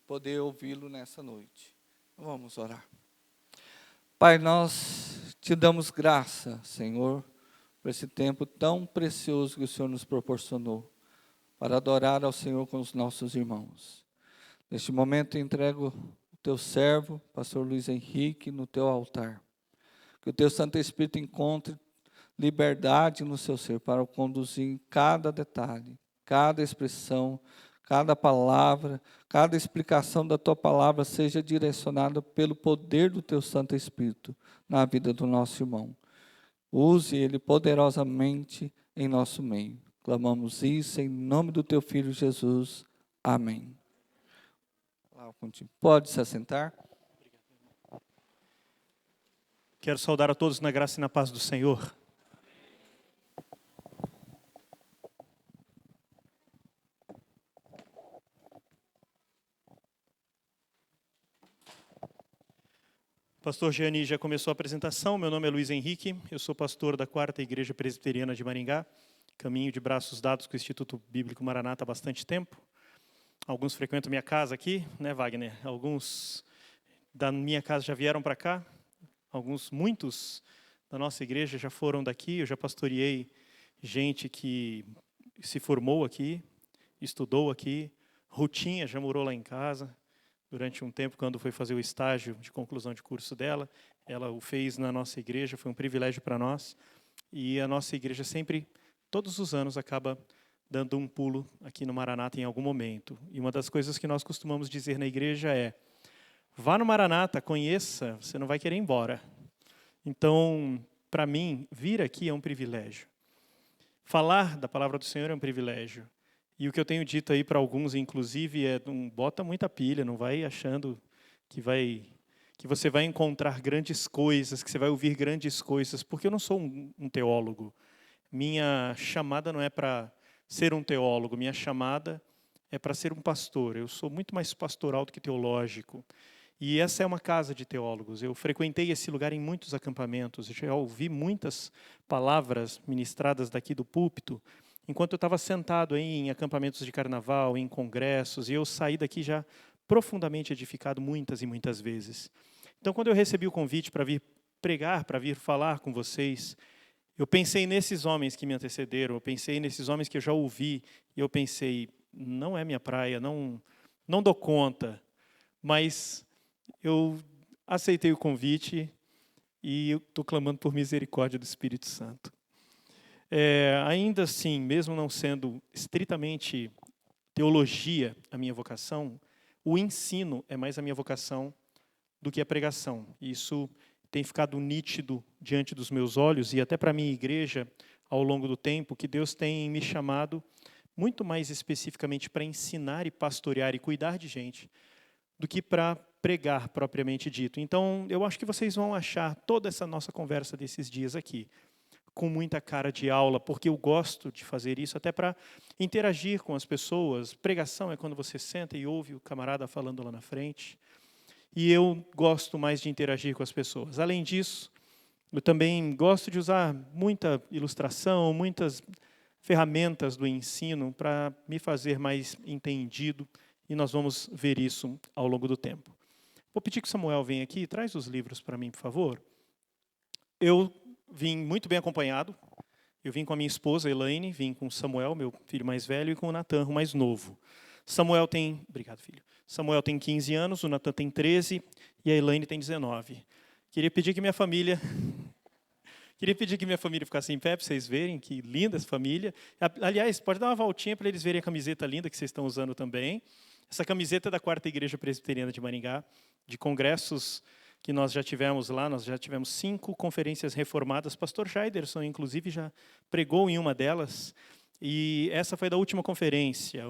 poder ouvi-lo nessa noite. Vamos orar. Pai, nós te damos graça, Senhor, por esse tempo tão precioso que o Senhor nos proporcionou, para adorar ao Senhor com os nossos irmãos. Neste momento entrego o teu servo, pastor Luiz Henrique, no teu altar. Que o teu Santo Espírito encontre liberdade no seu ser para o conduzir em cada detalhe, cada expressão, cada palavra, cada explicação da tua palavra seja direcionada pelo poder do teu Santo Espírito na vida do nosso irmão. Use ele poderosamente em nosso meio. Clamamos isso em nome do teu Filho Jesus. Amém. Pode se assentar. Quero saudar a todos na graça e na paz do Senhor. O pastor Gianni já começou a apresentação. Meu nome é Luiz Henrique, eu sou pastor da 4ª Igreja Presbiteriana de Maringá. Caminho de braços dados com o Instituto Bíblico Maranata há bastante tempo. Alguns frequentam minha casa aqui, né, Wagner? Alguns da minha casa já vieram para cá. Muitos da nossa igreja já foram daqui. Eu já pastoreei gente que se formou aqui, estudou aqui. Rutinha já morou lá em casa durante um tempo, quando foi fazer o estágio de conclusão de curso dela. Ela o fez na nossa igreja, foi um privilégio para nós. E a nossa igreja sempre, todos os anos, acaba dando um pulo aqui no Maranata em algum momento. E uma das coisas que nós costumamos dizer na igreja é: vá no Maranata, conheça, você não vai querer ir embora. Então, para mim, vir aqui é um privilégio. Falar da palavra do Senhor é um privilégio. E o que eu tenho dito aí para alguns, inclusive, é: não bota muita pilha, não vai achando que você vai encontrar grandes coisas, que você vai ouvir grandes coisas, porque eu não sou um teólogo. Minha chamada não é para ser um teólogo, minha chamada é para ser um pastor. Eu sou muito mais pastoral do que teológico. E essa é uma casa de teólogos. Eu frequentei esse lugar em muitos acampamentos, já ouvi muitas palavras ministradas daqui do púlpito, enquanto eu estava sentado aí em acampamentos de carnaval, em congressos, e eu saí daqui já profundamente edificado muitas e muitas vezes. Então, quando eu recebi o convite para vir pregar, para vir falar com vocês, eu pensei nesses homens que me antecederam, eu pensei nesses homens que eu já ouvi, e eu pensei: não é minha praia, não dou conta, mas eu aceitei o convite e estou clamando por misericórdia do Espírito Santo. Ainda assim, mesmo não sendo estritamente teologia a minha vocação, o ensino é mais a minha vocação do que a pregação. Isso tem ficado nítido diante dos meus olhos e até para a minha igreja, ao longo do tempo, que Deus tem me chamado muito mais especificamente para ensinar e pastorear e cuidar de gente do que para pregar propriamente dito. Então, eu acho que vocês vão achar toda essa nossa conversa desses dias aqui com muita cara de aula, porque eu gosto de fazer isso até para interagir com as pessoas. Pregação é quando você senta e ouve o camarada falando lá na frente. E eu gosto mais de interagir com as pessoas. Além disso, eu também gosto de usar muita ilustração, muitas ferramentas do ensino para me fazer mais entendido, e nós vamos ver isso ao longo do tempo. Vou pedir que o Samuel venha aqui, traz os livros para mim, por favor. Eu vim muito bem acompanhado. Eu vim com a minha esposa, Elaine, vim com o Samuel, meu filho mais velho, e com o Natan, o mais novo. Obrigado, filho. Samuel tem 15 anos, o Natan tem 13 e a Elaine tem 19. Queria pedir que minha família ficasse em pé para vocês verem que linda essa família. Aliás, pode dar uma voltinha para eles verem a camiseta linda que vocês estão usando também. Essa camiseta é da 4ª Igreja Presbiteriana de Maringá, de congressos que nós já tivemos lá. Nós já tivemos 5 conferências reformadas. Pastor Jaiderson, inclusive, já pregou em uma delas. E essa foi da última conferência.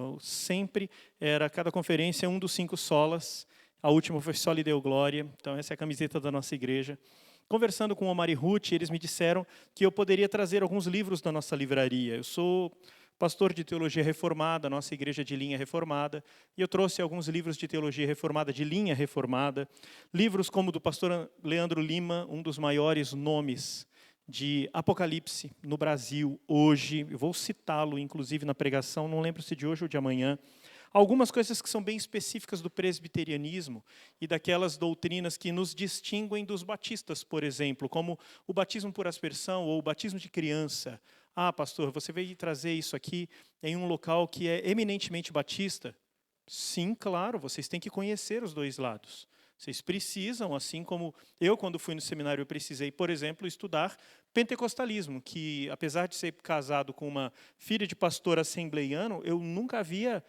Cada conferência, um dos 5 solas. A última foi Soli Deo Glória. Então, essa é a camiseta da nossa igreja. Conversando com o Omar e Ruth, eles me disseram que eu poderia trazer alguns livros da nossa livraria. Eu sou pastor de teologia reformada, nossa igreja de linha reformada, e eu trouxe alguns livros de teologia reformada, de linha reformada, livros como do pastor Leandro Lima, um dos maiores nomes de Apocalipse no Brasil hoje. Eu vou citá-lo, inclusive, na pregação, não lembro se de hoje ou de amanhã. algumas coisas que são bem específicas do presbiterianismo e daquelas doutrinas que nos distinguem dos batistas, por exemplo, como o batismo por aspersão ou o batismo de criança. Ah, pastor, você veio trazer isso aqui em um local que é eminentemente batista? Sim, claro, vocês têm que conhecer os dois lados. Vocês precisam, assim como eu, quando fui no seminário, eu precisei, por exemplo, estudar pentecostalismo, que, apesar de ser casado com uma filha de pastor assembleiano, eu nunca havia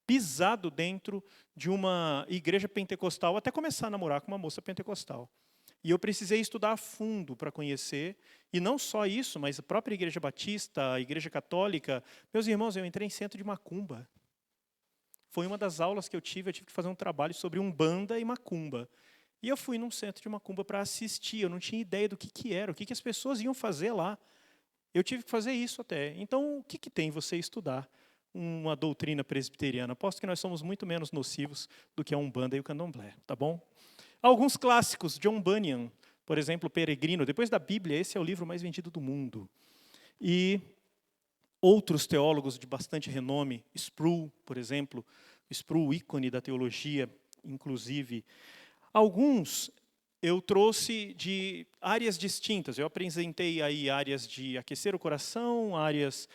pisado dentro de uma igreja pentecostal, até começar a namorar com uma moça pentecostal. E eu precisei estudar a fundo para conhecer, e não só isso, mas a própria igreja batista, a igreja católica. Meus irmãos, eu entrei em centro de macumba. Foi uma das aulas que eu tive que fazer um trabalho sobre umbanda e macumba. E eu fui num centro de macumba para assistir, eu não tinha ideia do que era, o que as pessoas iam fazer lá. Eu tive que fazer isso até. Então, o que tem você estudar uma doutrina presbiteriana? Aposto que nós somos muito menos nocivos do que a umbanda e o candomblé, tá bom? Alguns clássicos, John Bunyan, por exemplo, Peregrino. Depois da Bíblia, esse é o livro mais vendido do mundo. E outros teólogos de bastante renome, Sproul, por exemplo, Sproul, ícone da teologia, inclusive. Alguns eu trouxe de áreas distintas. Eu apresentei aí áreas de aquecer o coração, áreas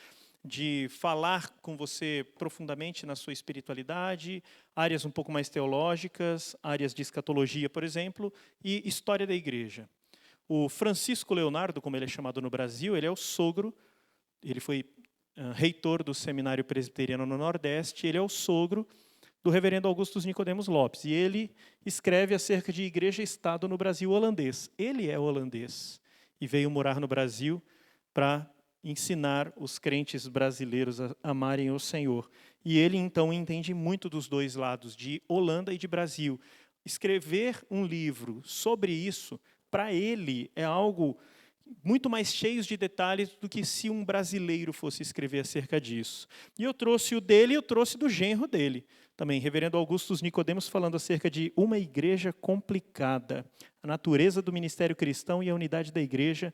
de falar com você profundamente na sua espiritualidade, áreas um pouco mais teológicas, áreas de escatologia, por exemplo, e história da igreja. O Francisco Leonardo, como ele é chamado no Brasil, ele é o sogro, ele foi reitor do Seminário Presbiteriano no Nordeste, ele é o sogro do reverendo Augustus Nicodemos Lopes, e ele escreve acerca de igreja e Estado no Brasil holandês. Ele é holandês e veio morar no Brasil para ensinar os crentes brasileiros a amarem o Senhor. E ele, então, entende muito dos dois lados, de Holanda e de Brasil. Escrever um livro sobre isso, para ele, é algo muito mais cheio de detalhes do que se um brasileiro fosse escrever acerca disso. E eu trouxe o dele e eu trouxe do genro dele. Também, reverendo Augustus Nicodemos, falando acerca de uma igreja complicada, a natureza do ministério cristão e a unidade da igreja,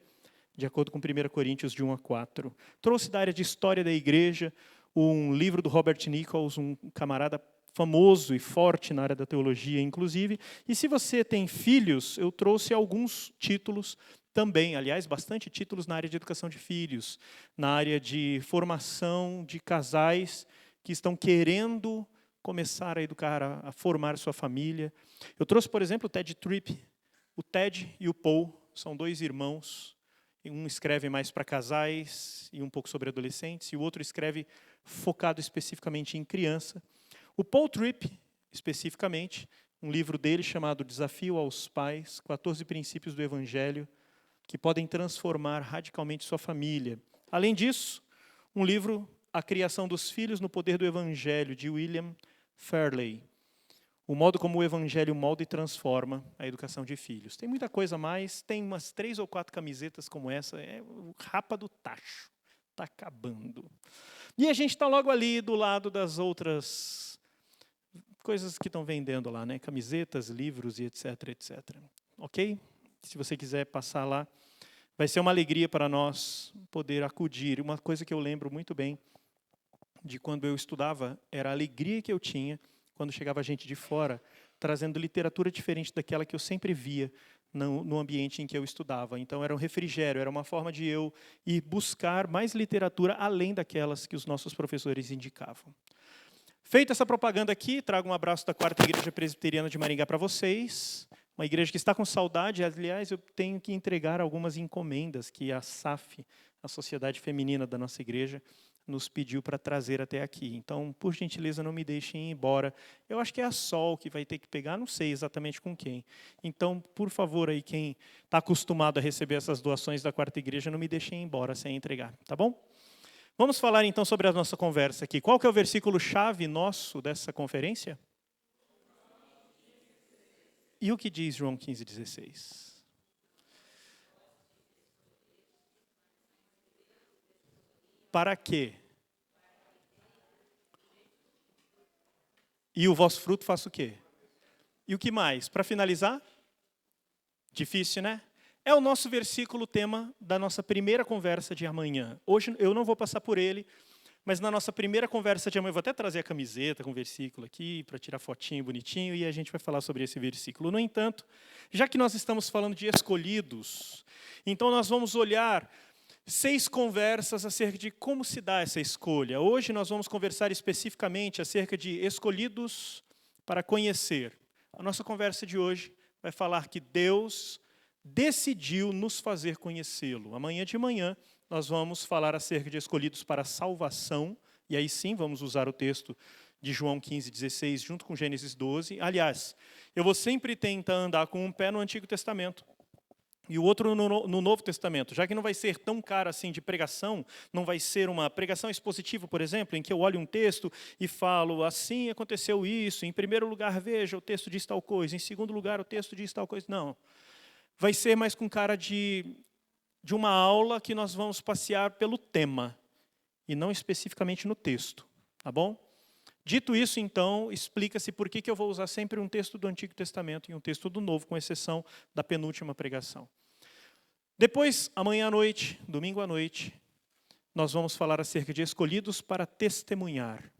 de acordo com 1 Coríntios de 1 a 4. Trouxe da área de história da igreja um livro do Robert Nichols, um camarada famoso e forte na área da teologia, inclusive. E se você tem filhos, eu trouxe alguns títulos também, aliás, bastante títulos na área de educação de filhos, na área de formação de casais que estão querendo começar a educar, a formar sua família. Eu trouxe, por exemplo, o Ted Tripp. O Ted e o Paul são dois irmãos. Um escreve mais para casais e um pouco sobre adolescentes, e o outro escreve focado especificamente em criança. O Paul Tripp, especificamente, um livro dele chamado Desafio aos Pais, 14 princípios do Evangelho, que podem transformar radicalmente sua família. Além disso, um livro, A Criação dos Filhos no Poder do Evangelho, de William Fairley. O modo como o Evangelho molda e transforma a educação de filhos. Tem muita coisa a mais, tem umas 3 ou 4 camisetas como essa, é o rapa do tacho, está acabando. E a gente está logo ali do lado das outras coisas que estão vendendo lá, né? Camisetas, livros e etc, etc. Ok? Se você quiser passar lá, vai ser uma alegria para nós poder acudir. Uma coisa que eu lembro muito bem de quando eu estudava era a alegria que eu tinha quando chegava gente de fora, trazendo literatura diferente daquela que eu sempre via no ambiente em que eu estudava. Então, era um refrigério, era uma forma de eu ir buscar mais literatura além daquelas que os nossos professores indicavam. Feita essa propaganda aqui, trago um abraço da 4ª Igreja Presbiteriana de Maringá para vocês. Uma igreja que está com saudade. Aliás, eu tenho que entregar algumas encomendas que a SAF, a Sociedade Feminina da nossa igreja, nos pediu para trazer até aqui. Então, por gentileza, não me deixem ir embora. Eu acho que é a Sol que vai ter que pegar, não sei exatamente com quem. Então, por favor, aí quem está acostumado a receber essas doações da 4ª Igreja, não me deixem ir embora sem entregar, tá bom? Vamos falar então sobre a nossa conversa aqui. Qual que é o versículo-chave nosso dessa conferência? E o que diz João 15,16? Para quê? E o vosso fruto faça o quê? E o que mais? Para finalizar? Difícil, né? É o nosso versículo tema da nossa primeira conversa de amanhã. Hoje eu não vou passar por ele, Mas na nossa primeira conversa de amanhã, eu vou até trazer a camiseta com o versículo aqui, para tirar fotinho bonitinho, e a gente vai falar sobre esse versículo. No entanto, já que nós estamos falando de escolhidos, então nós vamos olhar 6 conversas acerca de como se dá essa escolha. Hoje nós vamos conversar especificamente acerca de escolhidos para conhecer. A nossa conversa de hoje vai falar que Deus decidiu nos fazer conhecê-lo. Amanhã de manhã nós vamos falar acerca de escolhidos para salvação, e aí sim vamos usar o texto de João 15:16 junto com Gênesis 12. Aliás, eu vou sempre tentar andar com um pé no Antigo Testamento e o outro no Novo Testamento, já que não vai ser tão caro assim de pregação, não vai ser uma pregação expositiva, por exemplo, em que eu olho um texto e falo, assim aconteceu isso, em primeiro lugar, veja, o texto diz tal coisa, em segundo lugar, o texto diz tal coisa. Não, vai ser mais com cara de uma aula que nós vamos passear pelo tema, e não especificamente no texto, tá bom? Dito isso, então, explica-se por que eu vou usar sempre um texto do Antigo Testamento e um texto do Novo, com exceção da penúltima pregação. Depois, amanhã à noite, domingo à noite, nós vamos falar acerca de escolhidos para testemunhar.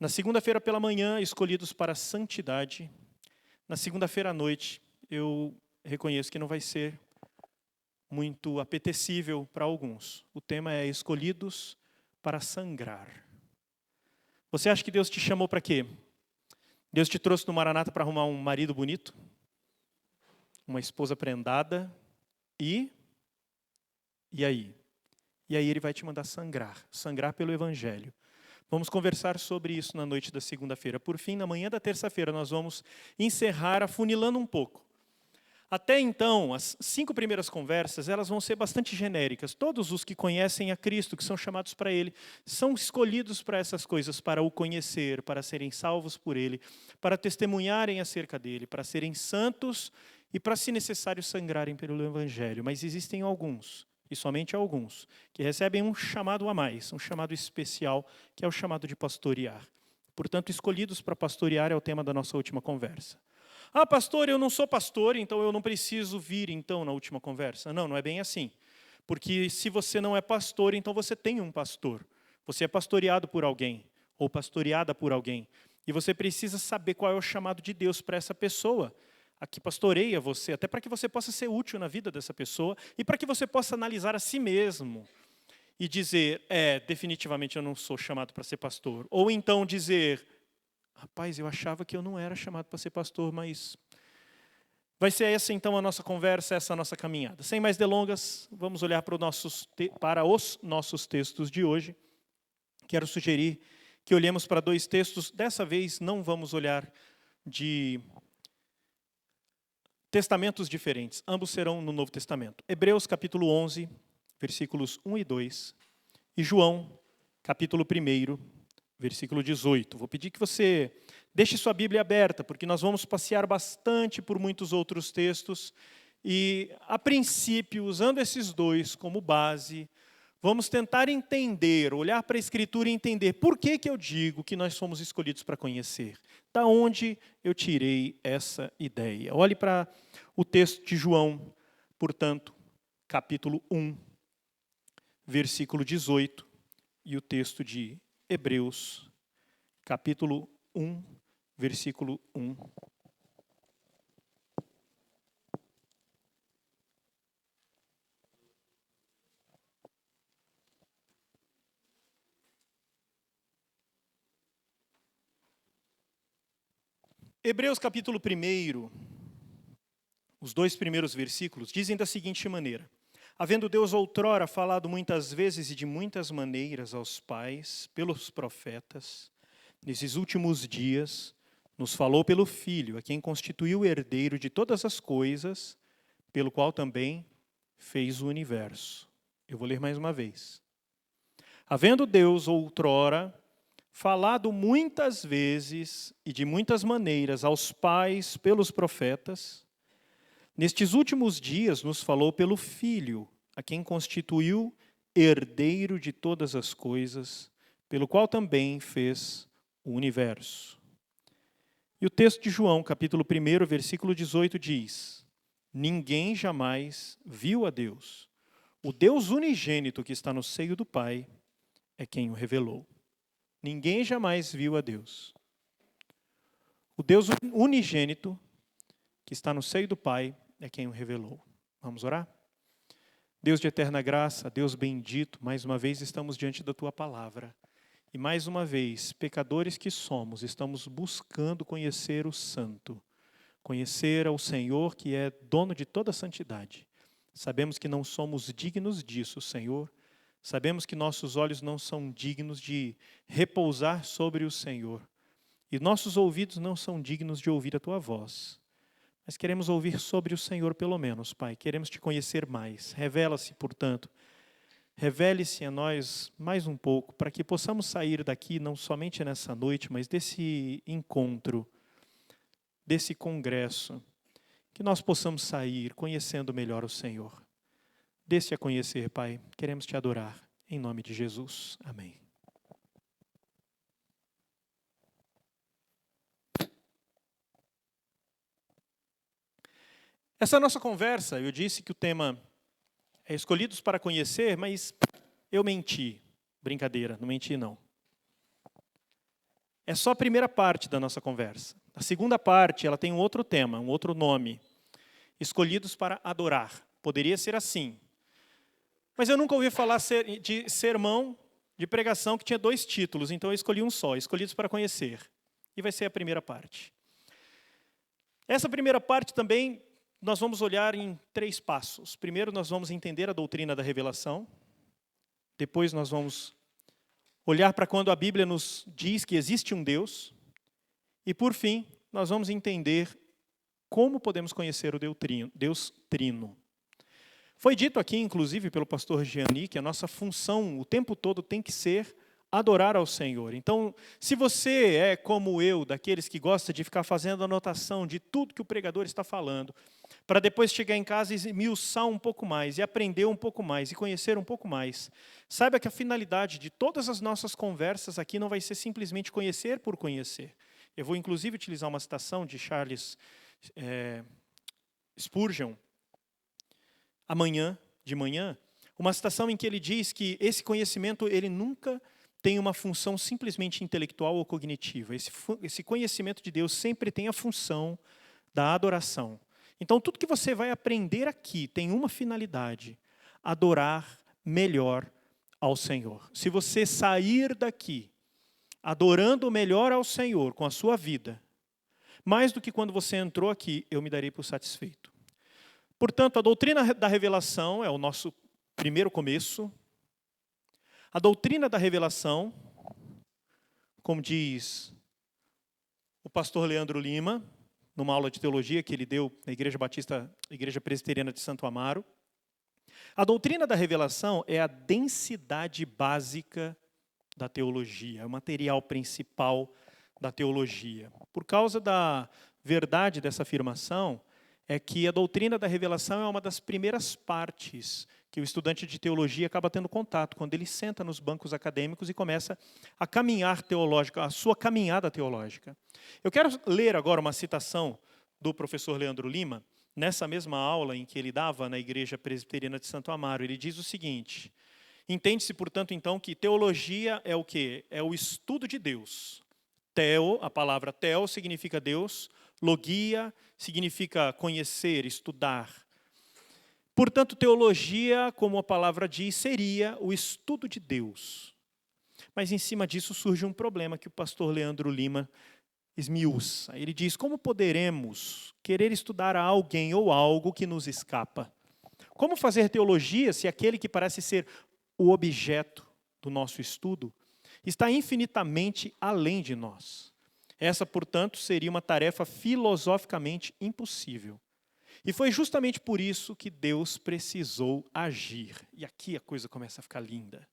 Na segunda-feira pela manhã, escolhidos para santidade. Na segunda-feira à noite, eu reconheço que não vai ser muito apetecível para alguns. O tema é escolhidos para sangrar. Você acha que Deus te chamou para quê? Deus te trouxe no Maranata para arrumar um marido bonito? Uma esposa prendada? E aí? E aí ele vai te mandar sangrar pelo Evangelho. Vamos conversar sobre isso na noite da segunda-feira. Por fim, na manhã da terça-feira, nós vamos encerrar afunilando um pouco. Até então, as 5 primeiras conversas, elas vão ser bastante genéricas. Todos os que conhecem a Cristo, que são chamados para Ele, são escolhidos para essas coisas, para o conhecer, para serem salvos por Ele, para testemunharem acerca dEle, para serem santos e para, se necessário, sangrarem pelo Evangelho. Mas existem alguns, e somente alguns, que recebem um chamado a mais, um chamado especial, que é o chamado de pastorear. Portanto, escolhidos para pastorear é o tema da nossa última conversa. Ah, pastor, eu não sou pastor, então eu não preciso vir então na última conversa. Não, não é bem assim. Porque se você não é pastor, então você tem um pastor. Você é pastoreado por alguém, ou pastoreada por alguém. E você precisa saber qual é o chamado de Deus para essa pessoa, a que pastoreia você, até para que você possa ser útil na vida dessa pessoa e para que você possa analisar a si mesmo e dizer, definitivamente eu não sou chamado para ser pastor. Ou então dizer, rapaz, eu achava que eu não era chamado para ser pastor, mas vai ser essa então a nossa conversa, essa a nossa caminhada. Sem mais delongas, vamos olhar para os nossos textos de hoje. Quero sugerir que olhemos para 2 textos. Dessa vez não vamos olhar de testamentos diferentes. Ambos serão no Novo Testamento. Hebreus capítulo 11, versículos 1 e 2. E João, capítulo 1, versículo 18. Vou pedir que você deixe sua Bíblia aberta, porque nós vamos passear bastante por muitos outros textos. E, a princípio, usando esses 2 como base, vamos tentar entender, olhar para a Escritura e entender por que eu digo que nós somos escolhidos para conhecer. Da onde eu tirei essa ideia? Olhe para o texto de João, portanto, capítulo 1, versículo 18, e o texto de Hebreus, capítulo 1, versículo 1. Hebreus capítulo 1, os 2 primeiros versículos, dizem da seguinte maneira: havendo Deus outrora falado muitas vezes e de muitas maneiras aos pais, pelos profetas, nesses últimos dias, nos falou pelo Filho, a quem constituiu o herdeiro de todas as coisas, pelo qual também fez o universo. Eu vou ler mais uma vez. Havendo Deus outrora falado muitas vezes e de muitas maneiras aos pais pelos profetas, nestes últimos dias nos falou pelo Filho, a quem constituiu herdeiro de todas as coisas, pelo qual também fez o universo. E o texto de João, capítulo 1, versículo 18 diz: ninguém jamais viu a Deus. O Deus unigênito que está no seio do Pai, é quem o revelou. Ninguém jamais viu a Deus. O Deus unigênito, que está no seio do Pai, é quem o revelou. Vamos orar? Deus de eterna graça, Deus bendito, mais uma vez estamos diante da Tua palavra. E mais uma vez, pecadores que somos, estamos buscando conhecer o Santo. Conhecer ao Senhor, que é dono de toda a santidade. Sabemos que não somos dignos disso, Senhor. Sabemos que nossos olhos não são dignos de repousar sobre o Senhor. E nossos ouvidos não são dignos de ouvir a Tua voz. Mas queremos ouvir sobre o Senhor pelo menos, Pai. Queremos Te conhecer mais. Revela-se, portanto. Revele-se a nós mais um pouco, para que possamos sair daqui, não somente nessa noite, mas desse encontro, desse congresso, que nós possamos sair conhecendo melhor o Senhor. Dê-se a conhecer, Pai. Queremos Te adorar. Em nome de Jesus. Amém. Essa nossa conversa, eu disse que o tema é Escolhidos para Conhecer, mas eu menti. Brincadeira, não menti não. É só a primeira parte da nossa conversa. A segunda parte, ela tem um outro tema, um outro nome. Escolhidos para adorar. Poderia ser assim. Mas eu nunca ouvi falar de sermão, de pregação, que tinha 2 títulos, então eu escolhi um só, Escolhidos para Conhecer. E vai ser a primeira parte. Essa primeira parte também, nós vamos olhar em 3 passos. Primeiro, nós vamos entender a doutrina da revelação. Depois, nós vamos olhar para quando a Bíblia nos diz que existe um Deus. E, por fim, nós vamos entender como podemos conhecer o Deus Trino. Foi dito aqui, inclusive, pelo pastor Gianni, que a nossa função o tempo todo tem que ser adorar ao Senhor. Então, se você é como eu, daqueles que gosta de ficar fazendo anotação de tudo que o pregador está falando, para depois chegar em casa e esmiuçar um pouco mais, e aprender um pouco mais, e conhecer um pouco mais, saiba que a finalidade de todas as nossas conversas aqui não vai ser simplesmente conhecer por conhecer. Eu vou, inclusive, utilizar uma citação de Charles Spurgeon, de manhã, uma citação em que ele diz que esse conhecimento ele nunca tem uma função simplesmente intelectual ou cognitiva. Esse conhecimento de Deus sempre tem a função da adoração. Então, tudo que você vai aprender aqui tem uma finalidade: adorar melhor ao Senhor. Se você sair daqui adorando melhor ao Senhor com a sua vida, mais do que quando você entrou aqui, eu me darei por satisfeito. Portanto, a doutrina da revelação é o nosso primeiro começo. A doutrina da revelação, como diz o pastor Leandro Lima, numa aula de teologia que ele deu na Igreja Presbiteriana de Santo Amaro, a doutrina da revelação é a densidade básica da teologia, é o material principal da teologia. Por causa da verdade dessa afirmação, é que a doutrina da revelação é uma das primeiras partes que o estudante de teologia acaba tendo contato, quando ele senta nos bancos acadêmicos e começa a caminhar teológica, a sua caminhada teológica. Eu quero ler agora uma citação do professor Leandro Lima, nessa mesma aula em que ele dava na Igreja Presbiteriana de Santo Amaro. Ele diz o seguinte: entende-se, portanto, então, que teologia é o quê? É o estudo de Deus. Theo, a palavra theo significa Deus, logia significa conhecer, estudar. Portanto, teologia, como a palavra diz, seria o estudo de Deus. Mas em cima disso surge um problema que o pastor Leandro Lima esmiuça. Ele diz: como poderemos querer estudar a alguém ou algo que nos escapa? Como fazer teologia se aquele que parece ser o objeto do nosso estudo está infinitamente além de nós? Essa, portanto, seria uma tarefa filosoficamente impossível. E foi justamente por isso que Deus precisou agir. E aqui a coisa começa a ficar linda.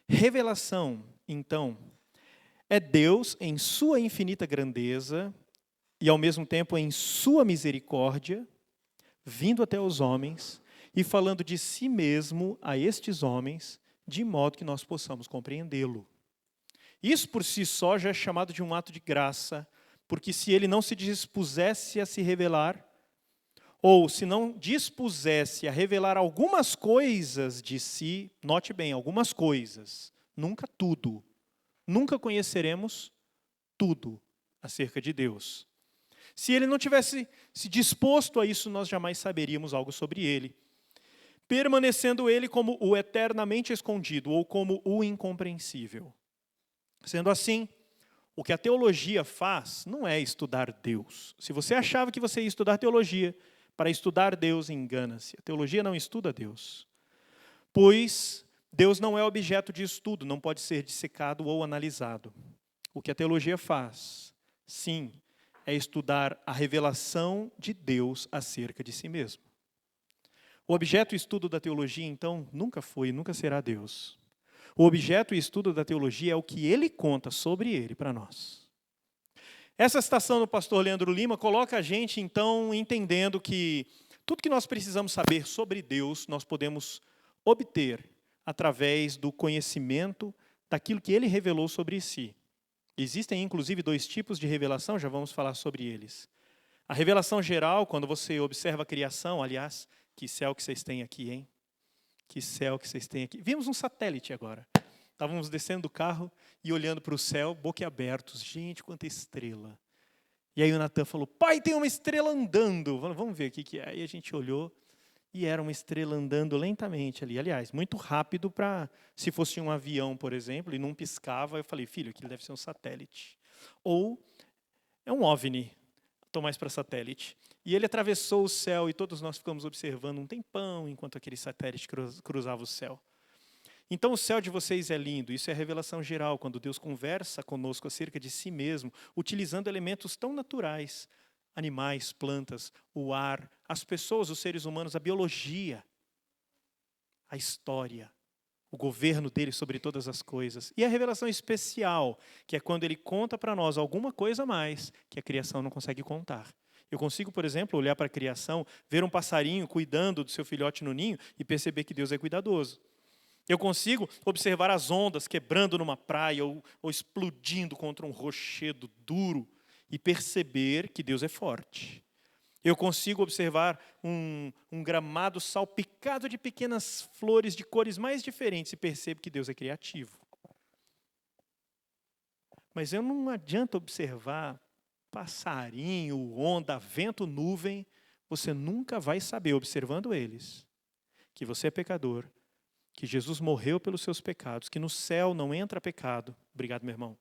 Revelação, então, é Deus em sua infinita grandeza e, ao mesmo tempo, em sua misericórdia, vindo até os homens e falando de si mesmo a estes homens, de modo que nós possamos compreendê-lo. Isso por si só já é chamado de um ato de graça, porque se ele não se dispusesse a se revelar, ou se não dispusesse a revelar algumas coisas de si, note bem, algumas coisas, nunca tudo, nunca conheceremos tudo acerca de Deus. Se ele não tivesse se disposto a isso, nós jamais saberíamos algo sobre ele, permanecendo ele como o eternamente escondido ou como o incompreensível. Sendo assim, o que a teologia faz não é estudar Deus. Se você achava que você ia estudar teologia para estudar Deus, engana-se. A teologia não estuda Deus, pois Deus não é objeto de estudo, não pode ser dissecado ou analisado. O que a teologia faz, sim, é estudar a revelação de Deus acerca de si mesmo. O objeto e estudo da teologia, então, nunca foi e nunca será Deus. O objeto e estudo da teologia é o que ele conta sobre ele para nós. Essa citação do pastor Leandro Lima coloca a gente, então, entendendo que tudo que nós precisamos saber sobre Deus, nós podemos obter através do conhecimento daquilo que ele revelou sobre si. Existem, inclusive, 2 tipos de revelação, já vamos falar sobre eles. A revelação geral, quando você observa a criação, aliás, que céu que vocês têm aqui, hein? Que céu que vocês têm aqui. Vimos um satélite agora. Estávamos descendo do carro e olhando para o céu, boquiabertos. Gente, quanta estrela. E aí o Natan falou, pai, tem uma estrela andando. Vamos ver o que é. Aí a gente olhou e era uma estrela andando lentamente ali. Aliás, muito rápido para, se fosse um avião, por exemplo, e não piscava, eu falei, filho, aquilo deve ser um satélite. Ou é um OVNI, estou mais para satélite. E ele atravessou o céu e todos nós ficamos observando um tempão enquanto aquele satélite cruzava o céu. Então o céu de vocês é lindo, isso é a revelação geral, quando Deus conversa conosco acerca de si mesmo, utilizando elementos tão naturais, animais, plantas, o ar, as pessoas, os seres humanos, a biologia, a história, o governo dele sobre todas as coisas. E a revelação especial, que é quando ele conta para nós alguma coisa a mais que a criação não consegue contar. Eu consigo, por exemplo, olhar para a criação, ver um passarinho cuidando do seu filhote no ninho e perceber que Deus é cuidadoso. Eu consigo observar as ondas quebrando numa praia ou explodindo contra um rochedo duro e perceber que Deus é forte. Eu consigo observar um gramado salpicado de pequenas flores de cores mais diferentes e percebo que Deus é criativo. Mas eu não adianta observar passarinho, onda, vento, nuvem, você nunca vai saber, observando eles, que você é pecador, que Jesus morreu pelos seus pecados, que no céu não entra pecado. Obrigado, meu irmão.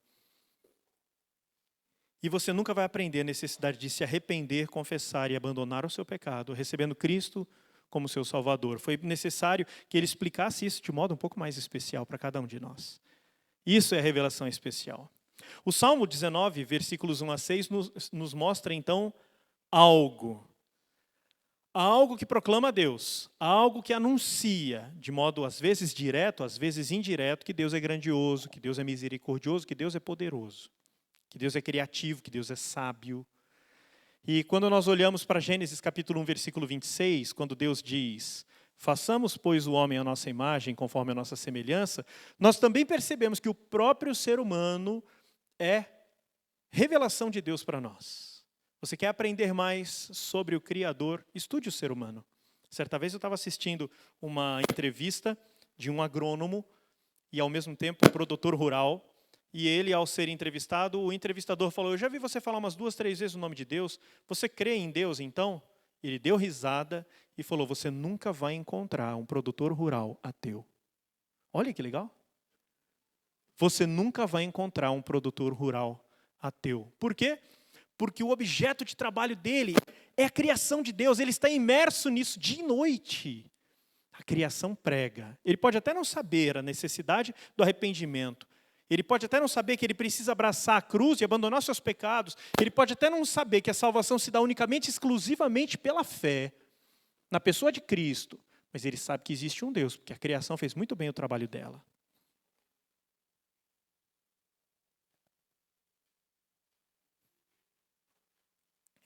E você nunca vai aprender a necessidade de se arrepender, confessar e abandonar o seu pecado, recebendo Cristo como seu Salvador. Foi necessário que ele explicasse isso de modo um pouco mais especial para cada um de nós. Isso é a revelação especial. O Salmo 19, versículos 1 a 6, nos mostra, então, algo. Algo que proclama a Deus. Algo que anuncia, de modo às vezes direto, às vezes indireto, que Deus é grandioso, que Deus é misericordioso, que Deus é poderoso, que Deus é criativo, que Deus é sábio. E quando nós olhamos para Gênesis capítulo 1, versículo 26, quando Deus diz, façamos, pois, o homem à nossa imagem, conforme a nossa semelhança, nós também percebemos que o próprio ser humano é revelação de Deus para nós. Você quer aprender mais sobre o Criador? Estude o ser humano. Certa vez eu estava assistindo uma entrevista de um agrônomo e, ao mesmo tempo, produtor rural. E ele, ao ser entrevistado, o entrevistador falou, eu já vi você falar umas 2, 3 vezes o nome de Deus. Você crê em Deus, então? Ele deu risada e falou, você nunca vai encontrar um produtor rural ateu. Olha que legal. Você nunca vai encontrar um produtor rural ateu. Por quê? Porque o objeto de trabalho dele é a criação de Deus. Ele está imerso nisso dia e noite. A criação prega. Ele pode até não saber a necessidade do arrependimento. Ele pode até não saber que ele precisa abraçar a cruz e abandonar seus pecados. Ele pode até não saber que a salvação se dá unicamente, exclusivamente pela fé na pessoa de Cristo. Mas ele sabe que existe um Deus, porque a criação fez muito bem o trabalho dela.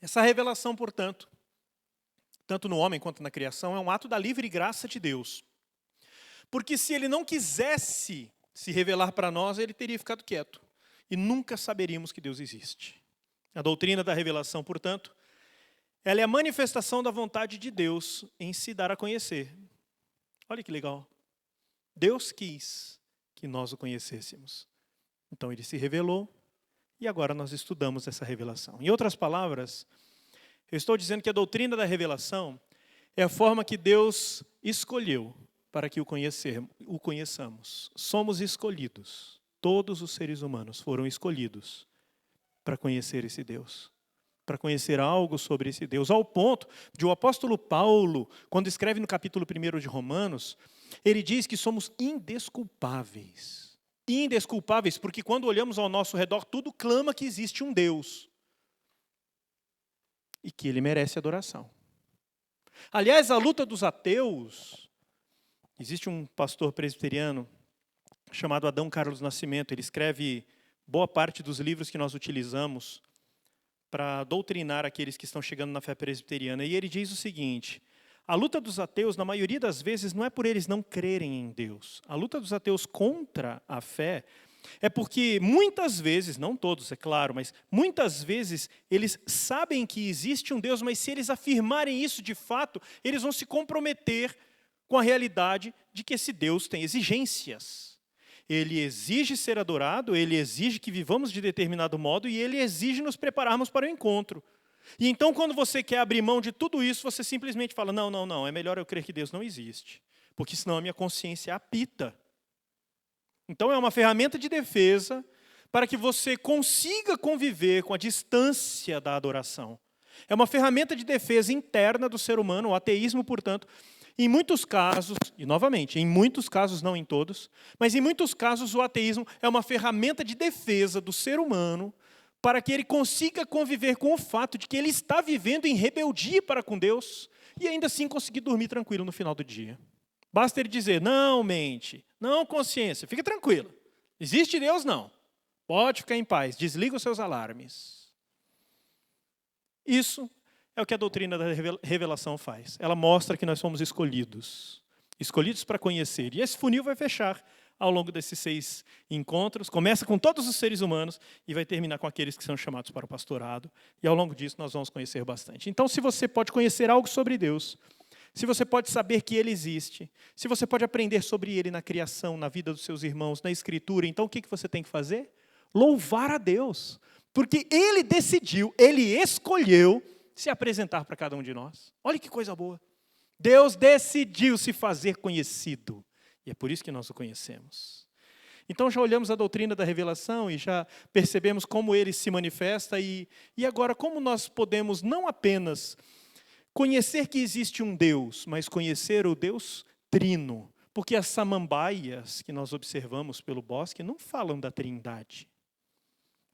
Essa revelação, portanto, tanto no homem quanto na criação, é um ato da livre graça de Deus. Porque se ele não quisesse se revelar para nós, ele teria ficado quieto. E nunca saberíamos que Deus existe. A doutrina da revelação, portanto, Ela é a manifestação da vontade de Deus em se dar a conhecer. Olha que legal. Deus quis que nós o conhecêssemos. Então ele se revelou e agora nós estudamos essa revelação. Em outras palavras, eu estou dizendo que a doutrina da revelação é a forma que Deus escolheu para que o conheçamos. Somos escolhidos. Todos os seres humanos foram escolhidos para conhecer esse Deus, para conhecer algo sobre esse Deus, ao ponto de o apóstolo Paulo, quando escreve no capítulo 1 de Romanos, ele diz que somos indesculpáveis. Indesculpáveis, porque quando olhamos ao nosso redor, tudo clama que existe um Deus e que ele merece adoração. Aliás, a luta dos ateus, existe um pastor presbiteriano chamado Adão Carlos Nascimento, ele escreve boa parte dos livros que nós utilizamos para doutrinar aqueles que estão chegando na fé presbiteriana. E ele diz o seguinte: a luta dos ateus, na maioria das vezes, não é por eles não crerem em Deus. A luta dos ateus contra a fé é porque muitas vezes, não todos, é claro, mas muitas vezes eles sabem que existe um Deus, mas se eles afirmarem isso de fato, eles vão se comprometer com a realidade de que esse Deus tem exigências. Ele exige ser adorado, ele exige que vivamos de determinado modo e ele exige nos prepararmos para o encontro. E então, quando você quer abrir mão de tudo isso, você simplesmente fala, não, é melhor eu crer que Deus não existe, porque senão a minha consciência apita. Então, é uma ferramenta de defesa para que você consiga conviver com a distância da adoração. É uma ferramenta de defesa interna do ser humano, o ateísmo, portanto. Em muitos casos, e novamente, em muitos casos, não em todos, mas em muitos casos o ateísmo é uma ferramenta de defesa do ser humano para que ele consiga conviver com o fato de que ele está vivendo em rebeldia para com Deus e ainda assim conseguir dormir tranquilo no final do dia. Basta ele dizer, não mente, não consciência, fica tranquilo. Existe Deus? Não. Pode ficar em paz, desliga os seus alarmes. Isso é o que a doutrina da revelação faz. Ela mostra que nós somos escolhidos. Escolhidos para conhecer. E esse funil vai fechar ao longo desses 6 encontros. Começa com todos os seres humanos e vai terminar com aqueles que são chamados para o pastorado. E ao longo disso nós vamos conhecer bastante. Então, se você pode conhecer algo sobre Deus, se você pode saber que Ele existe, se você pode aprender sobre Ele na criação, na vida dos seus irmãos, na Escritura, então o que você tem que fazer? Louvar a Deus. Porque Ele decidiu, Ele escolheu se apresentar para cada um de nós. Olha que coisa boa. Deus decidiu se fazer conhecido. E é por isso que nós o conhecemos. Então já olhamos a doutrina da revelação e já percebemos como ele se manifesta. E agora como nós podemos não apenas conhecer que existe um Deus, mas conhecer o Deus trino. Porque as samambaias que nós observamos pelo bosque não falam da trindade.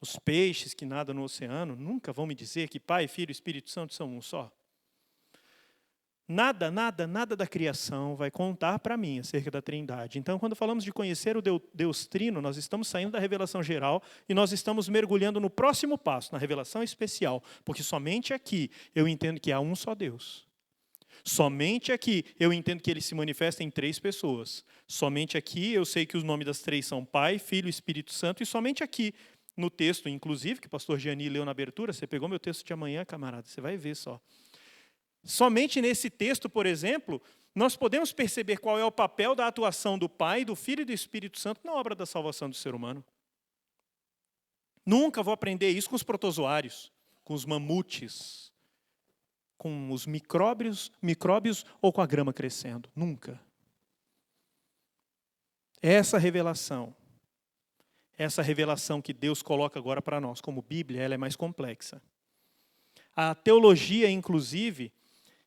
Os peixes que nadam no oceano nunca vão me dizer que Pai, Filho e Espírito Santo são um só. Nada da criação vai contar para mim acerca da Trindade. Então, quando falamos de conhecer o Deus Trino, nós estamos saindo da revelação geral e nós estamos mergulhando no próximo passo, na revelação especial. Porque somente aqui eu entendo que há um só Deus. Somente aqui eu entendo que Ele se manifesta em 3 pessoas. Somente aqui eu sei que os nomes das 3 são Pai, Filho e Espírito Santo. E somente aqui, no texto, inclusive, que o pastor Gianni leu na abertura, você pegou meu texto de amanhã, camarada, você vai ver só. Somente nesse texto, por exemplo, nós podemos perceber qual é o papel da atuação do Pai, do Filho e do Espírito Santo na obra da salvação do ser humano. Nunca vou aprender isso com os protozoários, com os mamutes, com os micróbios ou com a grama crescendo. Nunca. Essa revelação que Deus coloca agora para nós como Bíblia, ela é mais complexa. A teologia, inclusive,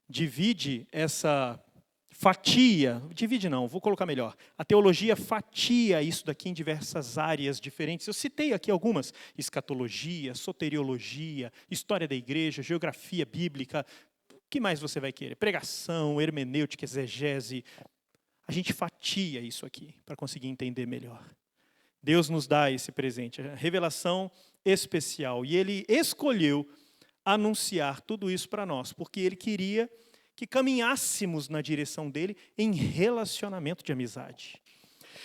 divide essa fatia, divide não, vou colocar melhor. A teologia fatia isso daqui em diversas áreas diferentes. Eu citei aqui algumas: escatologia, soteriologia, história da igreja, geografia bíblica. O que mais você vai querer? Pregação, hermenêutica, exegese. A gente fatia isso aqui para conseguir entender melhor. Deus nos dá esse presente, a revelação especial. E Ele escolheu anunciar tudo isso para nós, porque Ele queria que caminhássemos na direção dEle em relacionamento de amizade.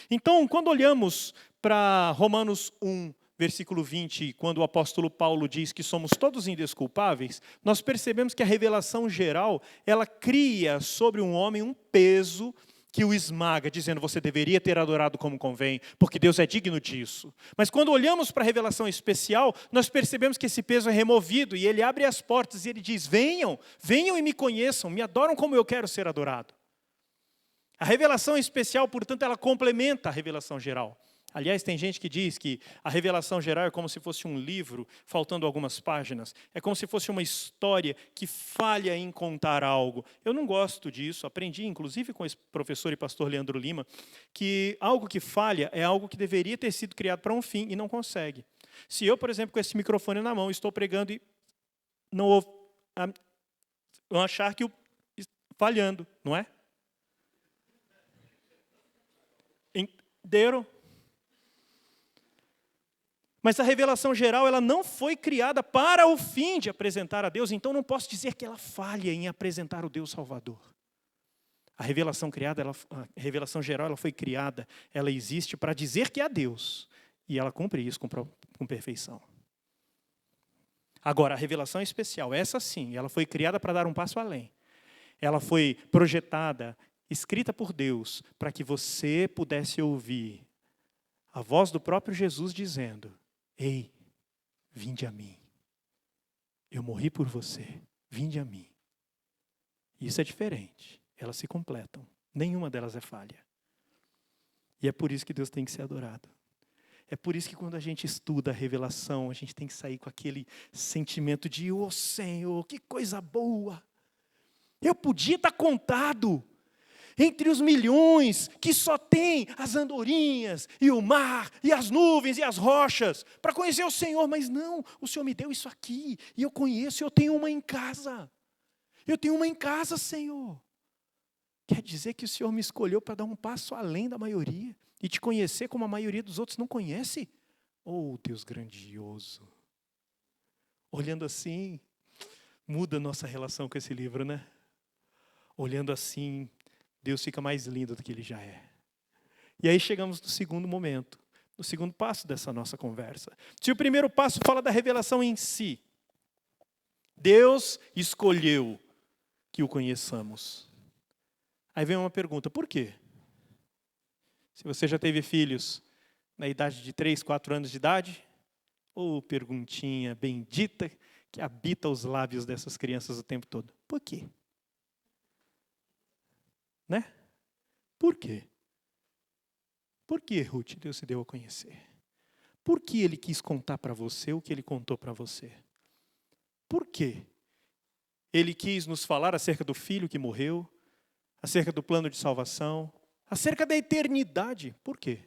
Então, quando olhamos para Romanos 1, versículo 20, quando o apóstolo Paulo diz que somos todos indesculpáveis, nós percebemos que a revelação geral, ela cria sobre um homem um peso que o esmaga, dizendo, você deveria ter adorado como convém, porque Deus é digno disso. Mas quando olhamos para a revelação especial, nós percebemos que esse peso é removido, e ele abre as portas e ele diz, venham, venham e me conheçam, me adoram como eu quero ser adorado. A revelação especial, portanto, ela complementa a revelação geral. Aliás, tem gente que diz que a revelação geral é como se fosse um livro, faltando algumas páginas. É como se fosse uma história que falha em contar algo. Eu não gosto disso. Aprendi, inclusive, com esse professor e pastor Leandro Lima, que algo que falha é algo que deveria ter sido criado para um fim e não consegue. Se eu, por exemplo, com esse microfone na mão, estou pregando e não ouvo, vão achar que eu falhando, não é? Entenderam? Mas a revelação geral, ela não foi criada para o fim de apresentar a Deus, então não posso dizer que ela falha em apresentar o Deus Salvador. A revelação geral, ela foi criada, ela existe para dizer que há Deus, e ela cumpre isso com perfeição. Agora, a revelação especial, essa sim, ela foi criada para dar um passo além. Ela foi projetada, escrita por Deus, para que você pudesse ouvir a voz do próprio Jesus dizendo, ei, vinde a mim. Eu morri por você, vinde a mim. Isso é diferente, elas se completam. Nenhuma delas é falha. E é por isso que Deus tem que ser adorado. É por isso que quando a gente estuda a revelação, a gente tem que sair com aquele sentimento de, ô Senhor, que coisa boa. Eu podia estar contado entre os milhões que só tem as andorinhas, e o mar, e as nuvens, e as rochas, para conhecer o Senhor, mas não, o Senhor me deu isso aqui, e eu conheço, eu tenho uma em casa. Eu tenho uma em casa, Senhor. Quer dizer que o Senhor me escolheu para dar um passo além da maioria, e te conhecer como a maioria dos outros não conhece? Oh, Deus grandioso. Olhando assim, muda a nossa relação com esse livro, né? Olhando assim, Deus fica mais lindo do que Ele já é. E aí chegamos no segundo momento, no segundo passo dessa nossa conversa. Se o primeiro passo fala da revelação em si, Deus escolheu que o conheçamos. Aí vem uma pergunta, por quê? Se você já teve filhos na idade de 3, 4 anos de idade, ou perguntinha bendita que habita os lábios dessas crianças o tempo todo. Por quê? Né? Por quê? Por que, Ruth, Deus se deu a conhecer? Por que Ele quis contar para você o que Ele contou para você? Por quê? Ele quis nos falar acerca do Filho que morreu, acerca do plano de salvação, acerca da eternidade. Por quê?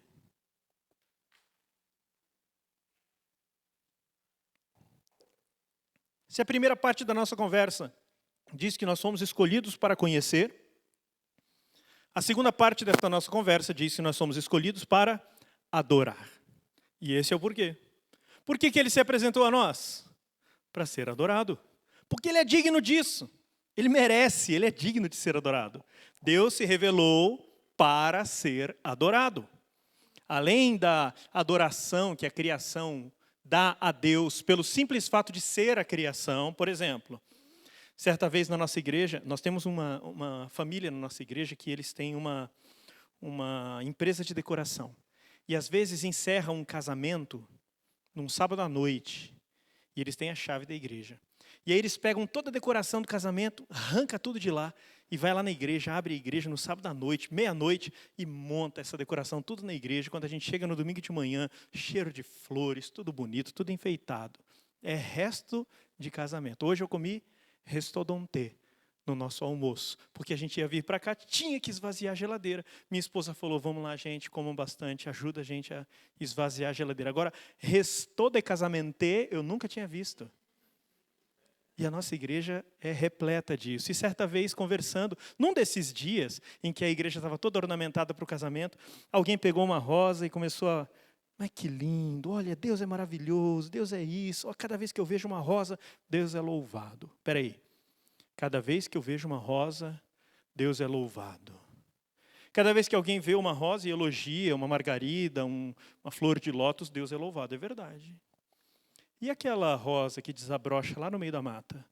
Se a primeira parte da nossa conversa diz que nós somos escolhidos para conhecer, a segunda parte desta nossa conversa diz que nós somos escolhidos para adorar. E esse é o porquê. Por que Ele se apresentou a nós? Para ser adorado. Porque Ele é digno disso. Ele merece, Ele é digno de ser adorado. Deus se revelou para ser adorado. Além da adoração que a criação dá a Deus pelo simples fato de ser a criação, por exemplo, certa vez na nossa igreja, nós temos uma família na nossa igreja que eles têm uma empresa de decoração. E às vezes encerram um casamento num sábado à noite. E eles têm a chave da igreja. E aí eles pegam toda a decoração do casamento, arranca tudo de lá e vai lá na igreja, abre a igreja no sábado à noite, meia-noite, e monta essa decoração tudo na igreja. Quando a gente chega no domingo de manhã, cheiro de flores, tudo bonito, tudo enfeitado. É resto de casamento. Hoje eu comi restaurante no nosso almoço, porque a gente ia vir para cá, tinha que esvaziar a geladeira. Minha esposa falou, vamos lá gente, comam bastante, ajuda a gente a esvaziar a geladeira. Agora, resto de casamenté, eu nunca tinha visto. E a nossa igreja é repleta disso. E certa vez, conversando, num desses dias em que a igreja estava toda ornamentada para o casamento, alguém pegou uma rosa e começou a... Mas que lindo, olha, Deus é maravilhoso, Deus é isso. Oh, cada vez que eu vejo uma rosa, Deus é louvado. Espera aí. Cada vez que eu vejo uma rosa, Deus é louvado. Cada vez que alguém vê uma rosa e elogia, uma margarida, uma flor de lótus, Deus é louvado, é verdade. E aquela rosa que desabrocha lá no meio da mata?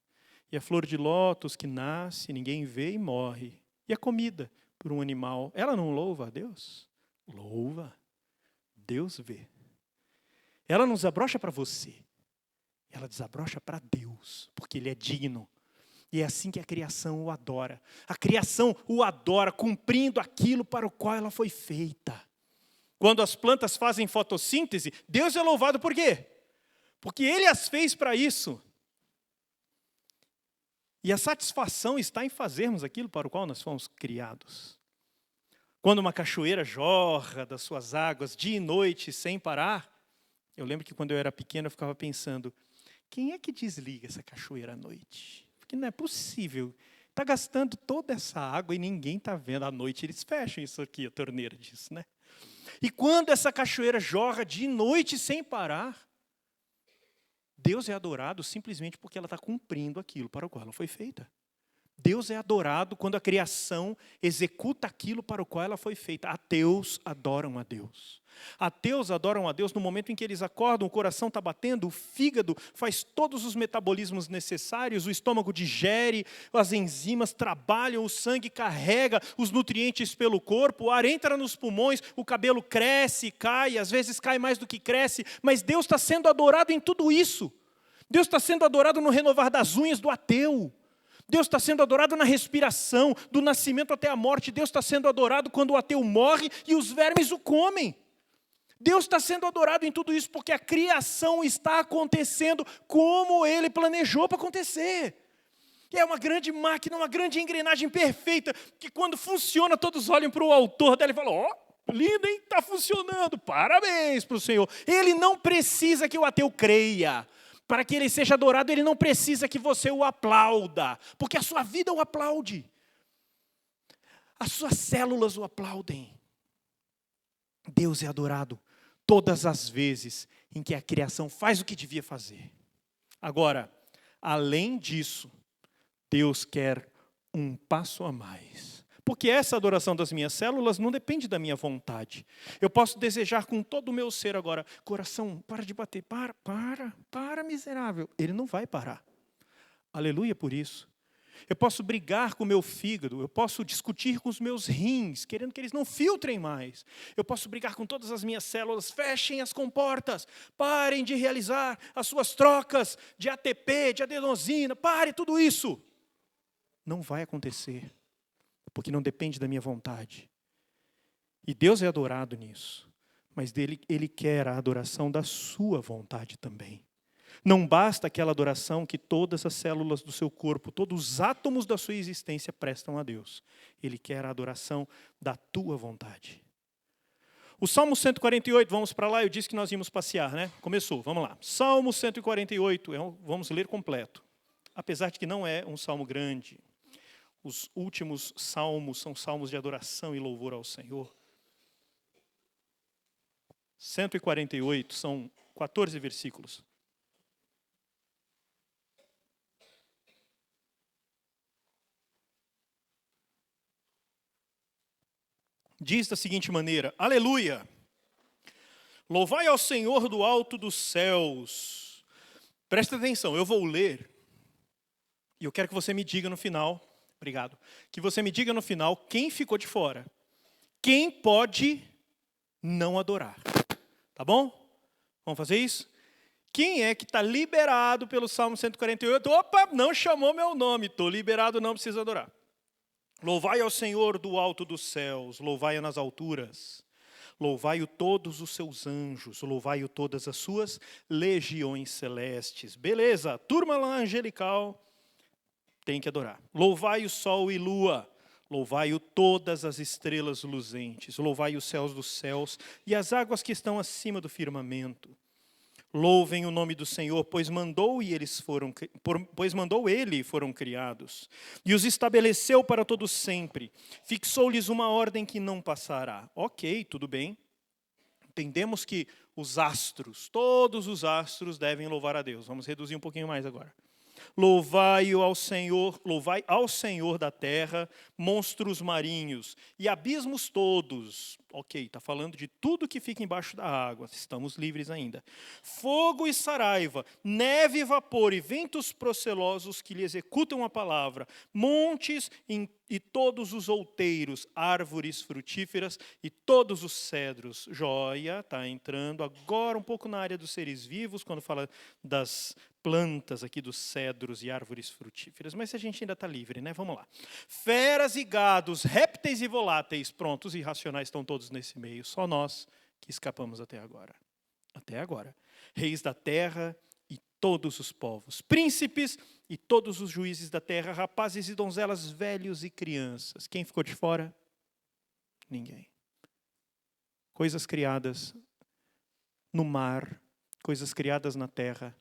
E a flor de lótus que nasce, ninguém vê e morre? E a comida por um animal, ela não louva a Deus? Louva. Deus vê. Ela não desabrocha para você, ela desabrocha para Deus, porque Ele é digno. E é assim que a criação o adora. A criação o adora, cumprindo aquilo para o qual ela foi feita. Quando as plantas fazem fotossíntese, Deus é louvado por quê? Porque Ele as fez para isso. E a satisfação está em fazermos aquilo para o qual nós fomos criados. Quando uma cachoeira jorra das suas águas dia e noite sem parar, eu lembro que quando eu era pequeno eu ficava pensando, quem é que desliga essa cachoeira à noite? Porque não é possível. Está gastando toda essa água e ninguém está vendo. À noite eles fecham isso aqui, a torneira disso, né? E quando essa cachoeira jorra de noite sem parar, Deus é adorado simplesmente porque ela está cumprindo aquilo para o qual ela foi feita. Deus é adorado quando a criação executa aquilo para o qual ela foi feita. Ateus adoram a Deus. Ateus adoram a Deus no momento em que eles acordam, o coração está batendo, o fígado faz todos os metabolismos necessários, o estômago digere, as enzimas trabalham, o sangue carrega os nutrientes pelo corpo, o ar entra nos pulmões, o cabelo cresce, cai, às vezes cai mais do que cresce, mas Deus está sendo adorado em tudo isso. Deus está sendo adorado no renovar das unhas do ateu. Deus está sendo adorado na respiração, do nascimento até a morte. Deus está sendo adorado quando o ateu morre e os vermes o comem. Deus está sendo adorado em tudo isso porque a criação está acontecendo como Ele planejou para acontecer. É uma grande máquina, uma grande engrenagem perfeita, que quando funciona todos olham para o autor dela e falam, ó, lindo, hein? Está funcionando, parabéns para o Senhor. Ele não precisa que o ateu creia. Para que Ele seja adorado, Ele não precisa que você o aplauda, porque a sua vida o aplaude. As suas células o aplaudem. Deus é adorado todas as vezes em que a criação faz o que devia fazer. Agora, além disso, Deus quer um passo a mais. Porque essa adoração das minhas células não depende da minha vontade. Eu posso desejar com todo o meu ser agora, coração, para de bater, para, miserável. Ele não vai parar. Aleluia por isso. Eu posso brigar com o meu fígado, eu posso discutir com os meus rins, querendo que eles não filtrem mais. Eu posso brigar com todas as minhas células, fechem as comportas, parem de realizar as suas trocas de ATP, de adenosina, pare tudo isso. Não vai acontecer. Porque não depende da minha vontade. E Deus é adorado nisso. Mas Ele quer a adoração da sua vontade também. Não basta aquela adoração que todas as células do seu corpo, todos os átomos da sua existência prestam a Deus. Ele quer a adoração da tua vontade. O Salmo 148, vamos para lá, eu disse que nós íamos passear, né? Começou, vamos lá. Salmo 148, vamos ler completo. Apesar de que não é um salmo grande. Os últimos salmos são salmos de adoração e louvor ao Senhor. 148 são 14 versículos. Diz da seguinte maneira, aleluia, louvai ao Senhor do alto dos céus. Presta atenção, eu vou ler, e eu quero que você me diga no final, obrigado, que você me diga no final quem ficou de fora. Quem pode não adorar, tá bom? Vamos fazer isso? Quem é que está liberado pelo Salmo 148? Opa, não chamou meu nome, estou liberado, não preciso adorar. Louvai ao Senhor do alto dos céus, louvai-o nas alturas, louvai-o todos os seus anjos, louvai-o todas as suas legiões celestes. Beleza, turma lá angelical, tem que adorar. Louvai o sol e lua, louvai-o todas as estrelas luzentes, louvai os céus dos céus e as águas que estão acima do firmamento. Louvem o nome do Senhor, pois mandou ele e foram criados. E os estabeleceu para todo sempre. Fixou-lhes uma ordem que não passará. Ok, tudo bem. Entendemos que os astros, todos os astros devem louvar a Deus. Vamos reduzir um pouquinho mais agora. Louvai ao Senhor da terra, monstros marinhos e abismos todos. Ok, está falando de tudo que fica embaixo da água, estamos livres ainda. Fogo e saraiva, neve e vapor e ventos procelosos que lhe executam a palavra, montes e todos os outeiros, árvores frutíferas e todos os cedros. Joia, está entrando agora um pouco na área dos seres vivos, quando fala das plantas aqui, dos cedros e árvores frutíferas. Mas a gente ainda está livre, né? Vamos lá. Feras e gados, répteis e voláteis, prontos e irracionais estão todos nesse meio. Só nós que escapamos até agora. Até agora. Reis da terra e todos os povos, príncipes e todos os juízes da terra, rapazes e donzelas, velhos e crianças. Quem ficou de fora? Ninguém. Coisas criadas no mar, coisas criadas na terra,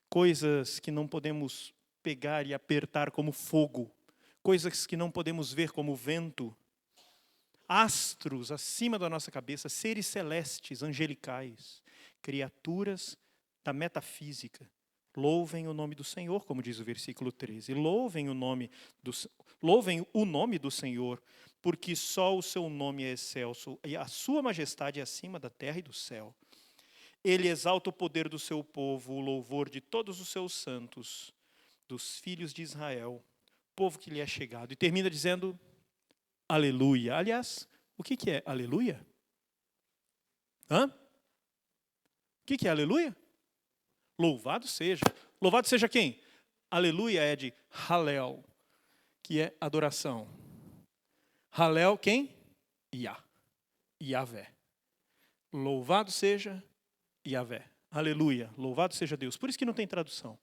coisas que não podemos pegar e apertar como fogo, coisas que não podemos ver como vento, astros acima da nossa cabeça, seres celestes, angelicais, criaturas da metafísica. Louvem o nome do Senhor, como diz o versículo 13. Louvem o nome do Senhor, porque só o seu nome é excelso, e a sua majestade é acima da terra e do céu. Ele exalta o poder do seu povo, o louvor de todos os seus santos, dos filhos de Israel, povo que lhe é chegado. E termina dizendo, aleluia. Aliás, o que é aleluia? O que é aleluia? Louvado seja. Louvado seja quem? Aleluia é de Halel, que é adoração. Halel quem? Yahvé. Louvado seja Yahvé. Aleluia. Louvado seja Deus. Por isso que não tem tradução.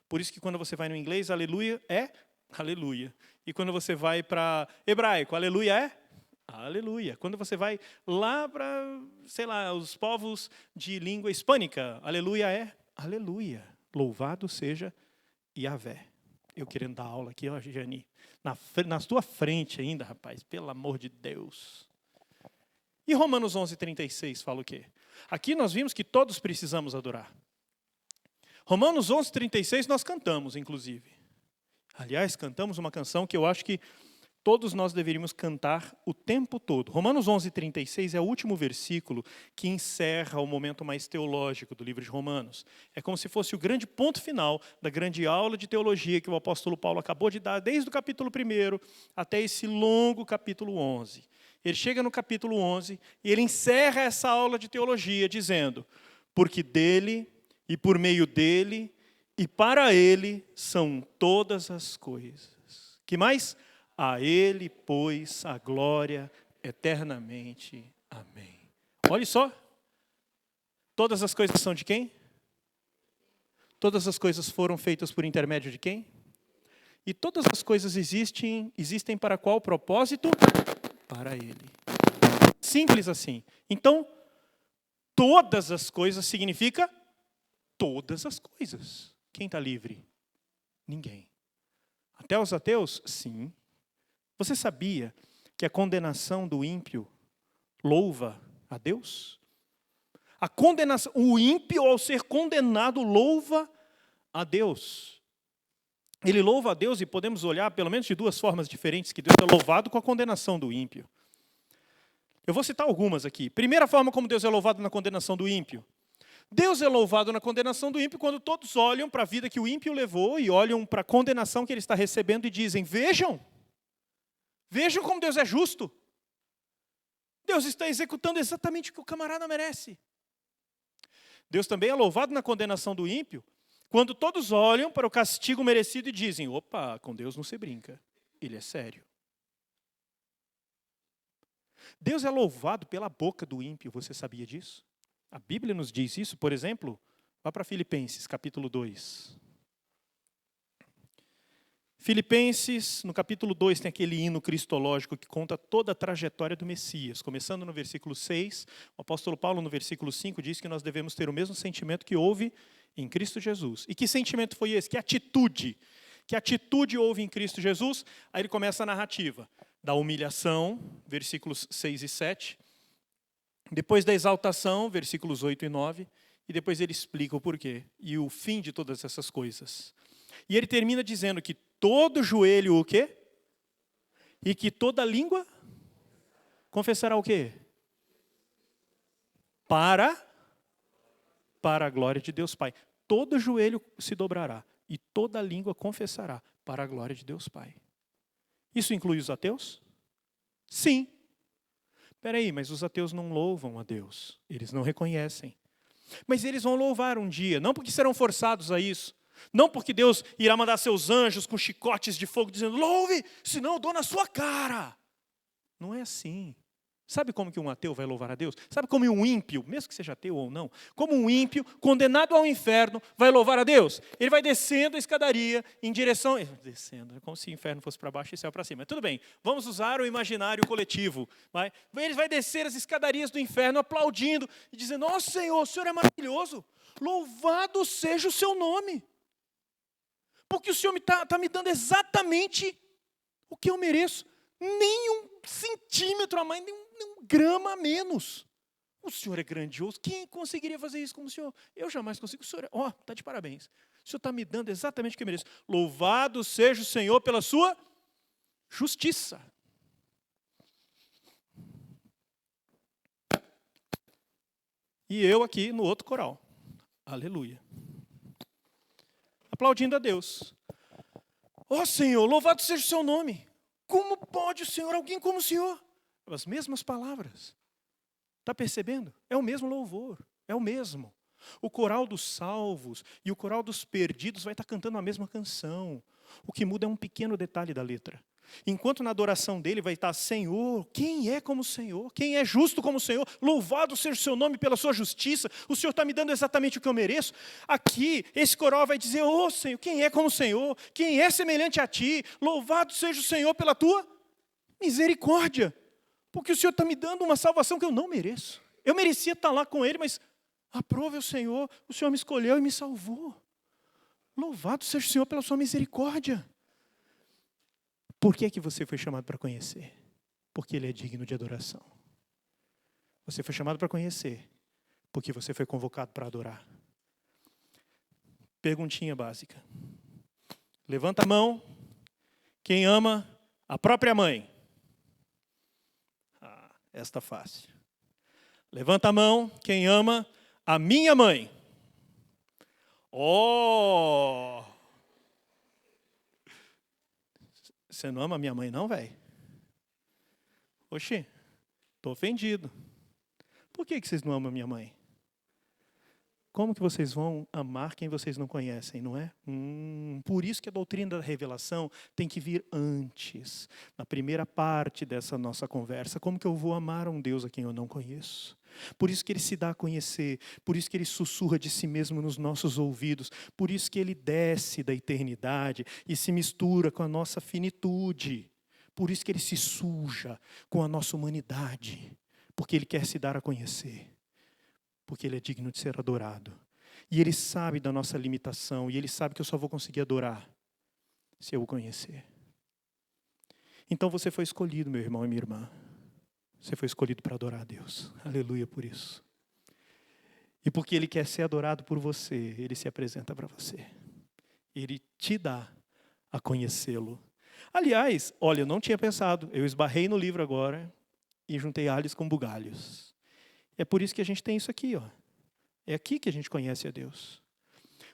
Por isso que quando você vai no inglês, aleluia é aleluia. E quando você vai para hebraico, aleluia é aleluia. Quando você vai lá para, sei lá, os povos de língua hispânica, aleluia é aleluia. Louvado seja Yahvé. Eu querendo dar aula aqui, ó, Jani. Na tua frente ainda, rapaz. Pelo amor de Deus. E Romanos 11:36 fala o quê? Aqui nós vimos que todos precisamos adorar. Romanos 11:36 nós cantamos, inclusive. Aliás, cantamos uma canção que eu acho que todos nós deveríamos cantar o tempo todo. Romanos 11:36 é o último versículo que encerra o momento mais teológico do livro de Romanos. É como se fosse o grande ponto final da grande aula de teologia que o apóstolo Paulo acabou de dar, desde o capítulo 1 até esse longo capítulo 11. Ele chega no capítulo 11 e ele encerra essa aula de teologia dizendo, porque dele e por meio dele e para ele são todas as coisas. Que mais? A ele, pois, a glória eternamente. Amém. Olha só. Todas as coisas são de quem? Todas as coisas foram feitas por intermédio de quem? E todas as coisas existem para qual propósito? Para ele. Simples assim. Então, todas as coisas significa todas as coisas. Quem está livre? Ninguém. Até os ateus? Sim. Você sabia que a condenação do ímpio louva a Deus? A condenação, o ímpio ao ser condenado louva a Deus. Ele louva a Deus e podemos olhar pelo menos de duas formas diferentes que Deus é louvado com a condenação do ímpio. Eu vou citar algumas aqui. Primeira forma como Deus é louvado na condenação do ímpio. Deus é louvado na condenação do ímpio quando todos olham para a vida que o ímpio levou e olham para a condenação que ele está recebendo e dizem, vejam como Deus é justo. Deus está executando exatamente o que o camarada merece. Deus também é louvado na condenação do ímpio quando todos olham para o castigo merecido e dizem, opa, com Deus não se brinca, ele é sério. Deus é louvado pela boca do ímpio, você sabia disso? A Bíblia nos diz isso, por exemplo, vá para Filipenses, capítulo 2. Filipenses, no capítulo 2, tem aquele hino cristológico que conta toda a trajetória do Messias. Começando no versículo 6, o apóstolo Paulo, no versículo 5, diz que nós devemos ter o mesmo sentimento que houve em Cristo Jesus. E que sentimento foi esse? Que atitude houve em Cristo Jesus? Aí ele começa a narrativa da humilhação, versículos 6 e 7. Depois da exaltação, versículos 8 e 9. E depois ele explica o porquê e o fim de todas essas coisas. E ele termina dizendo que todo joelho o quê? E que toda língua confessará o quê? Para a glória de Deus Pai. Todo joelho se dobrará e toda língua confessará para a glória de Deus Pai. Isso inclui os ateus? Sim. Espera aí, mas os ateus não louvam a Deus. Eles não reconhecem. Mas eles vão louvar um dia, não porque serão forçados a isso. Não porque Deus irá mandar seus anjos com chicotes de fogo dizendo, louve, senão eu dou na sua cara. Não é assim. Sabe como que um ateu vai louvar a Deus? Sabe como um ímpio, mesmo que seja ateu ou não, como um ímpio condenado ao inferno vai louvar a Deus? Ele vai descendo a escadaria em direção... Descendo, é como se o inferno fosse para baixo e o céu para cima. Mas tudo bem, vamos usar o imaginário coletivo. Ele vai descer as escadarias do inferno aplaudindo e dizendo, ó Senhor, o Senhor é maravilhoso, louvado seja o seu nome. Porque o Senhor está me dando exatamente o que eu mereço. Nem um centímetro a mais, nem um grama a menos. O Senhor é grandioso. Quem conseguiria fazer isso como o Senhor? Eu jamais consigo. O Senhor está de parabéns. O Senhor está me dando exatamente o que eu mereço. Louvado seja o Senhor pela sua justiça. E eu aqui no outro coral. Aleluia. Aplaudindo a Deus. Ó Senhor, louvado seja o seu nome. Como pode o Senhor, alguém como o Senhor? As mesmas palavras. Está percebendo? É o mesmo louvor, é o mesmo. O coral dos salvos e o coral dos perdidos vai estar cantando a mesma canção. O que muda é um pequeno detalhe da letra. Enquanto na adoração dele vai estar, Senhor, quem é como o Senhor? Quem é justo como o Senhor? Louvado seja o seu nome pela sua justiça. O Senhor está me dando exatamente o que eu mereço. Aqui, esse coral vai dizer, ô Senhor, quem é como o Senhor? Quem é semelhante a ti? Louvado seja o Senhor pela tua misericórdia. Porque o Senhor está me dando uma salvação que eu não mereço. Eu merecia estar lá com ele, mas aprove o Senhor me escolheu e me salvou. Louvado seja o Senhor pela sua misericórdia. Por que é que você foi chamado para conhecer? Porque Ele é digno de adoração. Você foi chamado para conhecer, porque você foi convocado para adorar. Perguntinha básica. Levanta a mão, quem ama a própria mãe. Esta fácil. Levanta a mão, quem ama a minha mãe. Oh! Você não ama a minha mãe não, velho? Oxi, estou ofendido. Por que vocês não amam a minha mãe? Como que vocês vão amar quem vocês não conhecem, não é? Por isso que a doutrina da revelação tem que vir antes, na primeira parte dessa nossa conversa. Como que eu vou amar um Deus a quem eu não conheço? Por isso que Ele se dá a conhecer, por isso que Ele sussurra de si mesmo nos nossos ouvidos, por isso que Ele desce da eternidade e se mistura com a nossa finitude, por isso que Ele se suja com a nossa humanidade, porque Ele quer se dar a conhecer. Porque Ele é digno de ser adorado. E Ele sabe da nossa limitação, e Ele sabe que eu só vou conseguir adorar se eu o conhecer. Então você foi escolhido, meu irmão e minha irmã. Você foi escolhido para adorar a Deus. Aleluia por isso. E porque Ele quer ser adorado por você, Ele se apresenta para você. Ele te dá a conhecê-lo. Aliás, olha, eu não tinha pensado, eu esbarrei no livro agora e juntei alhos com bugalhos. É por isso que a gente tem isso aqui, ó. É aqui que a gente conhece a Deus.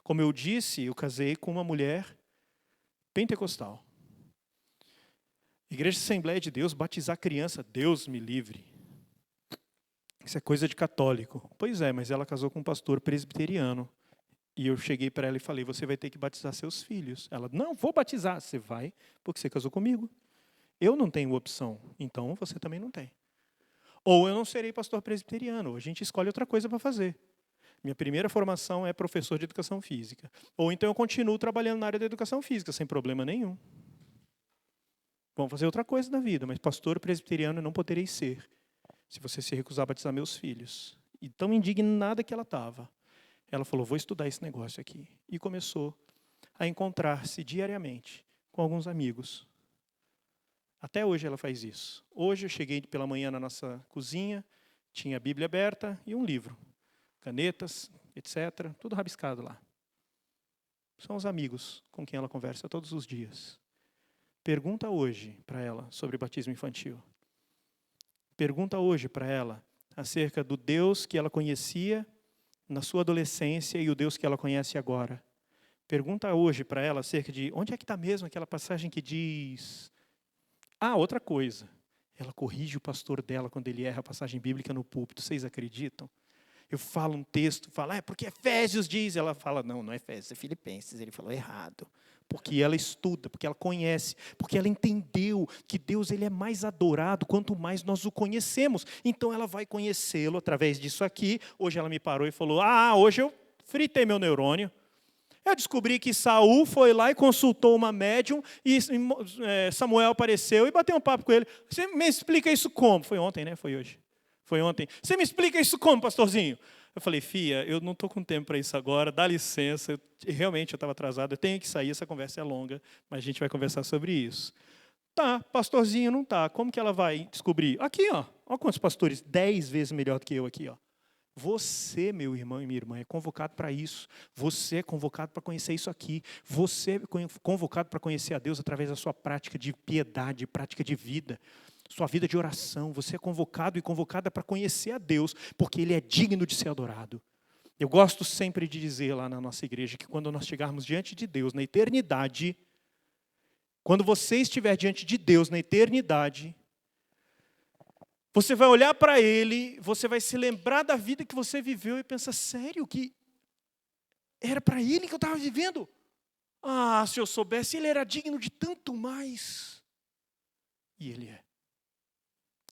Como eu disse, eu casei com uma mulher pentecostal. Igreja Assembleia de Deus, batizar criança, Deus me livre. Isso é coisa de católico. Pois é, mas ela casou com um pastor presbiteriano. E eu cheguei para ela e falei, você vai ter que batizar seus filhos. Ela, não, vou batizar. Você vai, porque você casou comigo. Eu não tenho opção, então você também não tem. Ou eu não serei pastor presbiteriano, ou a gente escolhe outra coisa para fazer. Minha primeira formação é professor de educação física. Ou então eu continuo trabalhando na área da educação física, sem problema nenhum. Vamos fazer outra coisa na vida, mas pastor presbiteriano eu não poderei ser, se você se recusar a batizar meus filhos. E tão indignada que ela estava. Ela falou, vou estudar esse negócio aqui. E começou a encontrar-se diariamente com alguns amigos. Até hoje ela faz isso. Hoje eu cheguei pela manhã na nossa cozinha, tinha a Bíblia aberta e um livro. Canetas, etc. Tudo rabiscado lá. São os amigos com quem ela conversa todos os dias. Pergunta hoje para ela sobre batismo infantil. Pergunta hoje para ela acerca do Deus que ela conhecia na sua adolescência e o Deus que ela conhece agora. Pergunta hoje para ela acerca de onde é que está mesmo aquela passagem que diz... outra coisa. Ela corrige o pastor dela quando ele erra a passagem bíblica no púlpito. Vocês acreditam? Eu falo um texto, falo, porque Efésios diz. Ela fala, não é Efésios, é Filipenses. Ele falou errado. Porque ela estuda, porque ela conhece, porque ela entendeu que Deus ele é mais adorado quanto mais nós o conhecemos. Então ela vai conhecê-lo através disso aqui. Hoje ela me parou e falou, hoje eu fritei meu neurônio. Eu descobri que Saul foi lá e consultou uma médium e Samuel apareceu e bateu um papo com ele. Você me explica isso como? Foi ontem, né? Foi hoje. Foi ontem. Você me explica isso como, pastorzinho? Eu falei, filha, eu não estou com tempo para isso agora, dá licença. Realmente eu estava atrasado, eu tenho que sair, essa conversa é longa, mas a gente vai conversar sobre isso. Tá, pastorzinho não tá. Como que ela vai descobrir? Aqui, ó. Olha quantos pastores, 10 vezes melhor do que eu aqui, ó. Você, meu irmão e minha irmã, é convocado para isso. Você é convocado para conhecer isso aqui. Você é convocado para conhecer a Deus através da sua prática de piedade, prática de vida, sua vida de oração. Você é convocado e convocada para conhecer a Deus, porque Ele é digno de ser adorado. Eu gosto sempre de dizer lá na nossa igreja que quando nós chegarmos diante de Deus na eternidade, quando você estiver diante de Deus na eternidade, você vai olhar para Ele, você vai se lembrar da vida que você viveu e pensar, sério, que era para Ele que eu estava vivendo? Se eu soubesse, Ele era digno de tanto mais. E Ele é.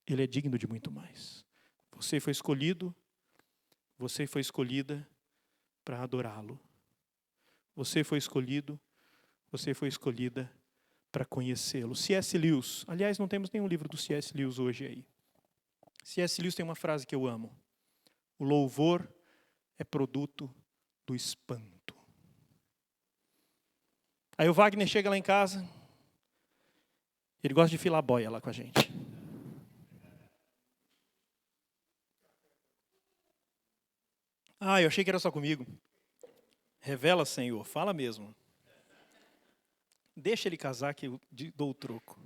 Ele é digno de muito mais. Você foi escolhido, você foi escolhida para adorá-lo. Você foi escolhido, você foi escolhida para conhecê-lo. C.S. Lewis, aliás, não temos nenhum livro do C.S. Lewis hoje aí. C.S. Lewis tem uma frase que eu amo. O louvor é produto do espanto. Aí o Wagner chega lá em casa, ele gosta de filar boia lá com a gente. Eu achei que era só comigo. Revela, Senhor, fala mesmo. Deixa ele casar que eu dou o troco.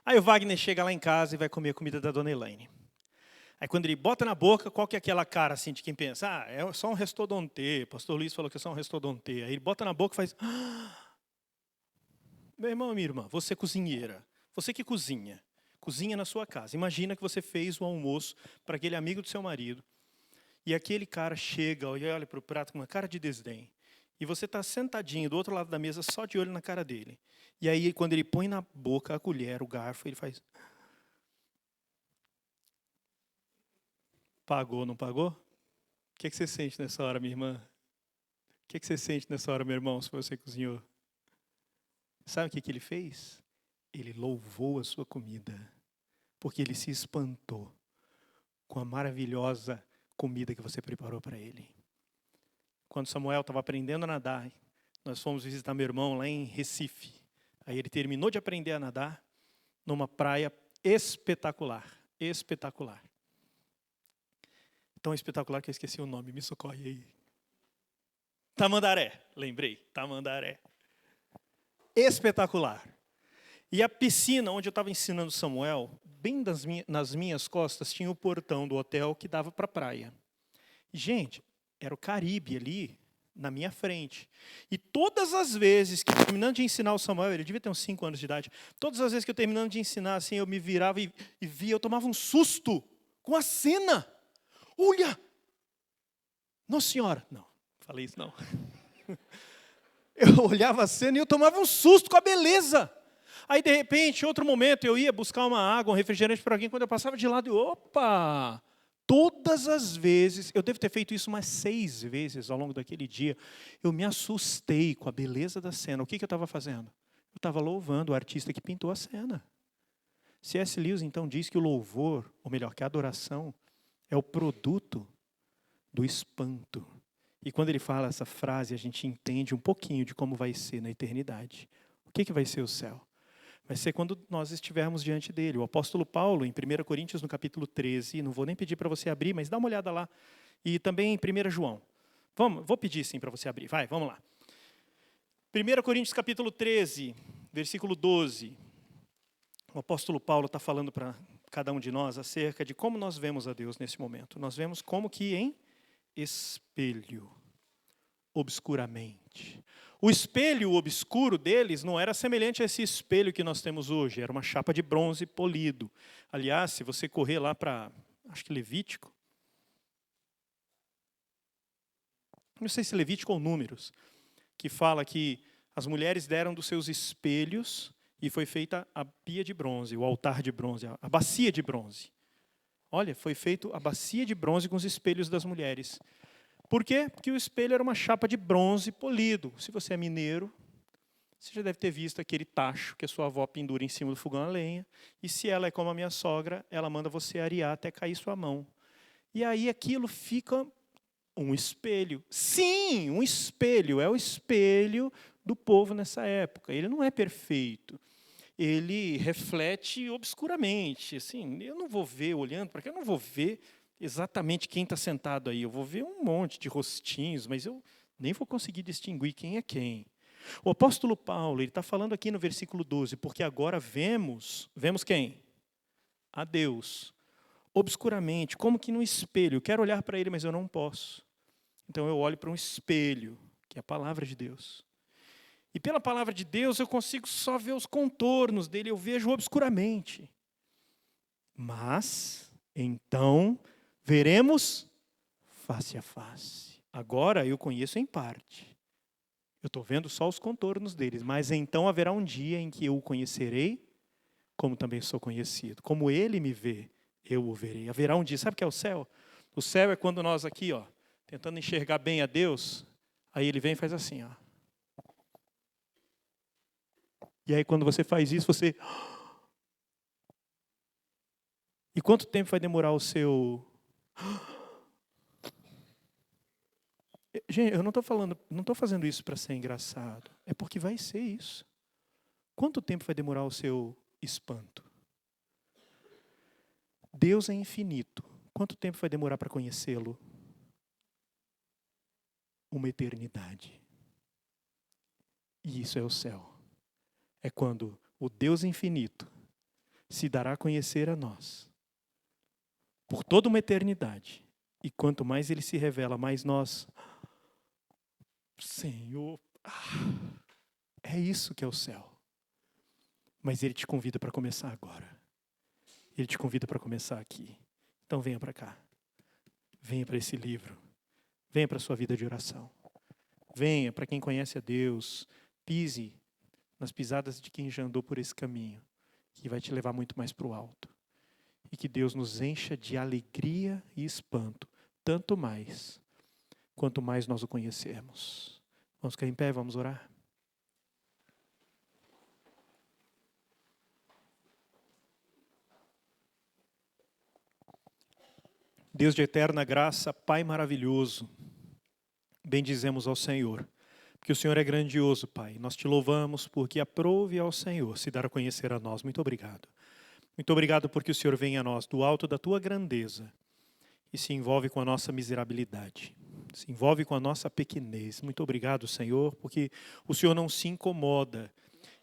Aí o Wagner chega lá em casa e vai comer a comida da Dona Elaine. Aí quando ele bota na boca, qual que é aquela cara assim de quem pensa? É só um restauranté. Pastor Luiz falou que é só um restauranté. Aí ele bota na boca e faz... Meu irmão e minha irmã, você é cozinheira. Você que cozinha na sua casa. Imagina que você fez o almoço para aquele amigo do seu marido. E aquele cara chega e olha para o prato com uma cara de desdém. E você está sentadinho do outro lado da mesa só de olho na cara dele. E aí, quando ele põe na boca a colher, o garfo, ele faz... Pagou, não pagou? O que você sente nessa hora, minha irmã? O que você sente nessa hora, meu irmão, se você cozinhou? Sabe o que ele fez? Ele louvou a sua comida. Porque ele se espantou com a maravilhosa comida que você preparou para ele. Quando Samuel estava aprendendo a nadar, nós fomos visitar meu irmão lá em Recife. Aí ele terminou de aprender a nadar numa praia espetacular. Espetacular. Tão espetacular que eu esqueci o nome, me socorre aí. Tamandaré, lembrei, Tamandaré. Espetacular. E a piscina onde eu estava ensinando Samuel, bem nas minhas costas, tinha o portão do hotel que dava para a praia. Gente, era o Caribe ali, na minha frente. E todas as vezes que, terminando de ensinar o Samuel, ele devia ter uns 5 anos de idade, todas as vezes que eu terminando de ensinar, assim, eu me virava e via, eu tomava um susto com a cena. Olha! Nossa Senhora! Não, falei isso não. Eu olhava a cena e eu tomava um susto com a beleza. Aí, de repente, em outro momento, eu ia buscar uma água, um refrigerante para alguém, quando eu passava de lado, opa! Todas as vezes, eu devo ter feito isso umas 6 vezes ao longo daquele dia, eu me assustei com a beleza da cena. O que eu estava fazendo? Eu estava louvando o artista que pintou a cena. C.S. Lewis, então, diz que o louvor, ou melhor, que a adoração, é o produto do espanto. E quando ele fala essa frase, a gente entende um pouquinho de como vai ser na eternidade. O que vai ser o céu? Vai ser quando nós estivermos diante dele. O apóstolo Paulo, em 1 Coríntios, no capítulo 13, não vou nem pedir para você abrir, mas dá uma olhada lá. E também em 1 João. Vou pedir sim para você abrir. Vai, vamos lá. 1 Coríntios capítulo 13, versículo 12. O apóstolo Paulo está falando para cada um de nós acerca de como nós vemos a Deus nesse momento. Nós vemos como que em espelho, obscuramente. O espelho obscuro deles não era semelhante a esse espelho que nós temos hoje. Era uma chapa de bronze polido. Aliás, se você correr lá para, acho que Levítico, não sei se Levítico ou Números, que fala que as mulheres deram dos seus espelhos e foi feita a pia de bronze, o altar de bronze, a bacia de bronze. Olha, foi feito a bacia de bronze com os espelhos das mulheres. Por quê? Porque o espelho era uma chapa de bronze polido. Se você é mineiro, você já deve ter visto aquele tacho que a sua avó pendura em cima do fogão a lenha. E se ela é como a minha sogra, ela manda você arear até cair sua mão. E aí aquilo fica um espelho. Sim, um espelho. É o espelho do povo nessa época. Ele não é perfeito. Ele reflete obscuramente. Assim, eu não vou ver, olhando para cá, eu não vou ver exatamente quem está sentado aí. Eu vou ver um monte de rostinhos, mas eu nem vou conseguir distinguir quem é quem. O apóstolo Paulo, ele está falando aqui no versículo 12, porque agora vemos quem? A Deus, obscuramente, como que no espelho. Eu quero olhar para ele, mas eu não posso. Então eu olho para um espelho, que é a palavra de Deus. E pela palavra de Deus eu consigo só ver os contornos dele, eu vejo obscuramente. Mas, então, veremos face a face. Agora eu conheço em parte. Eu estou vendo só os contornos deles, mas então haverá um dia em que eu o conhecerei, como também sou conhecido. Como ele me vê, eu o verei. Haverá um dia, sabe o que é o céu? O céu é quando nós aqui, tentando enxergar bem a Deus, aí ele vem e faz assim, E aí quando você faz isso, você... E quanto tempo vai demorar o seu... Gente, eu não estou fazendo isso para ser engraçado. É porque vai ser isso. Quanto tempo vai demorar o seu espanto? Deus é infinito. Quanto tempo vai demorar para conhecê-lo? Uma eternidade. E isso é o céu. É quando o Deus infinito se dará a conhecer a nós por toda uma eternidade. E quanto mais ele se revela, mais nós... Senhor, é isso que é o céu. Mas ele te convida para começar agora. Ele te convida para começar aqui. Então venha para cá. Venha para esse livro. Venha para a sua vida de oração. Venha para quem conhece a Deus. Pise nas pisadas de quem já andou por esse caminho, que vai te levar muito mais para o alto. E que Deus nos encha de alegria e espanto, tanto mais, quanto mais nós o conhecermos. Vamos ficar em pé, vamos orar? Deus de eterna graça, Pai maravilhoso, bendizemos ao Senhor, porque o Senhor é grandioso, Pai. Nós te louvamos porque aprove ao Senhor se dar a conhecer a nós. Muito obrigado. Muito obrigado porque o Senhor vem a nós do alto da tua grandeza e se envolve com a nossa miserabilidade, se envolve com a nossa pequenez. Muito obrigado, Senhor, porque o Senhor não se incomoda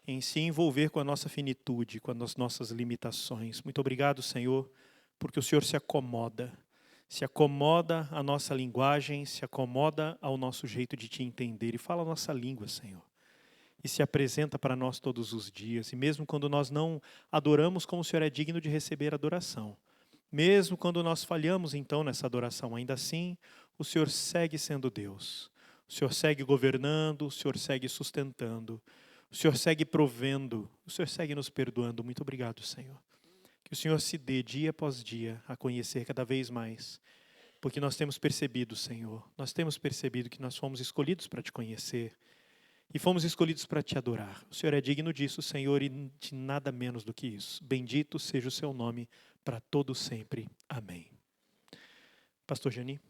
em se envolver com a nossa finitude, com as nossas limitações. Muito obrigado, Senhor, porque o Senhor se acomoda à nossa linguagem, se acomoda ao nosso jeito de te entender e fala a nossa língua, Senhor. E se apresenta para nós todos os dias. E mesmo quando nós não adoramos como o Senhor é digno de receber adoração, mesmo quando nós falhamos então nessa adoração, ainda assim o Senhor segue sendo Deus. O Senhor segue governando, o Senhor segue sustentando, o Senhor segue provendo, o Senhor segue nos perdoando. Muito obrigado, Senhor. Que o Senhor se dê dia após dia a conhecer cada vez mais, porque nós temos percebido, Senhor, nós temos percebido que nós fomos escolhidos para te conhecer e fomos escolhidos para te adorar. O Senhor é digno disso, Senhor, e de nada menos do que isso. Bendito seja o seu nome para todo sempre. Amém. Pastor Geni.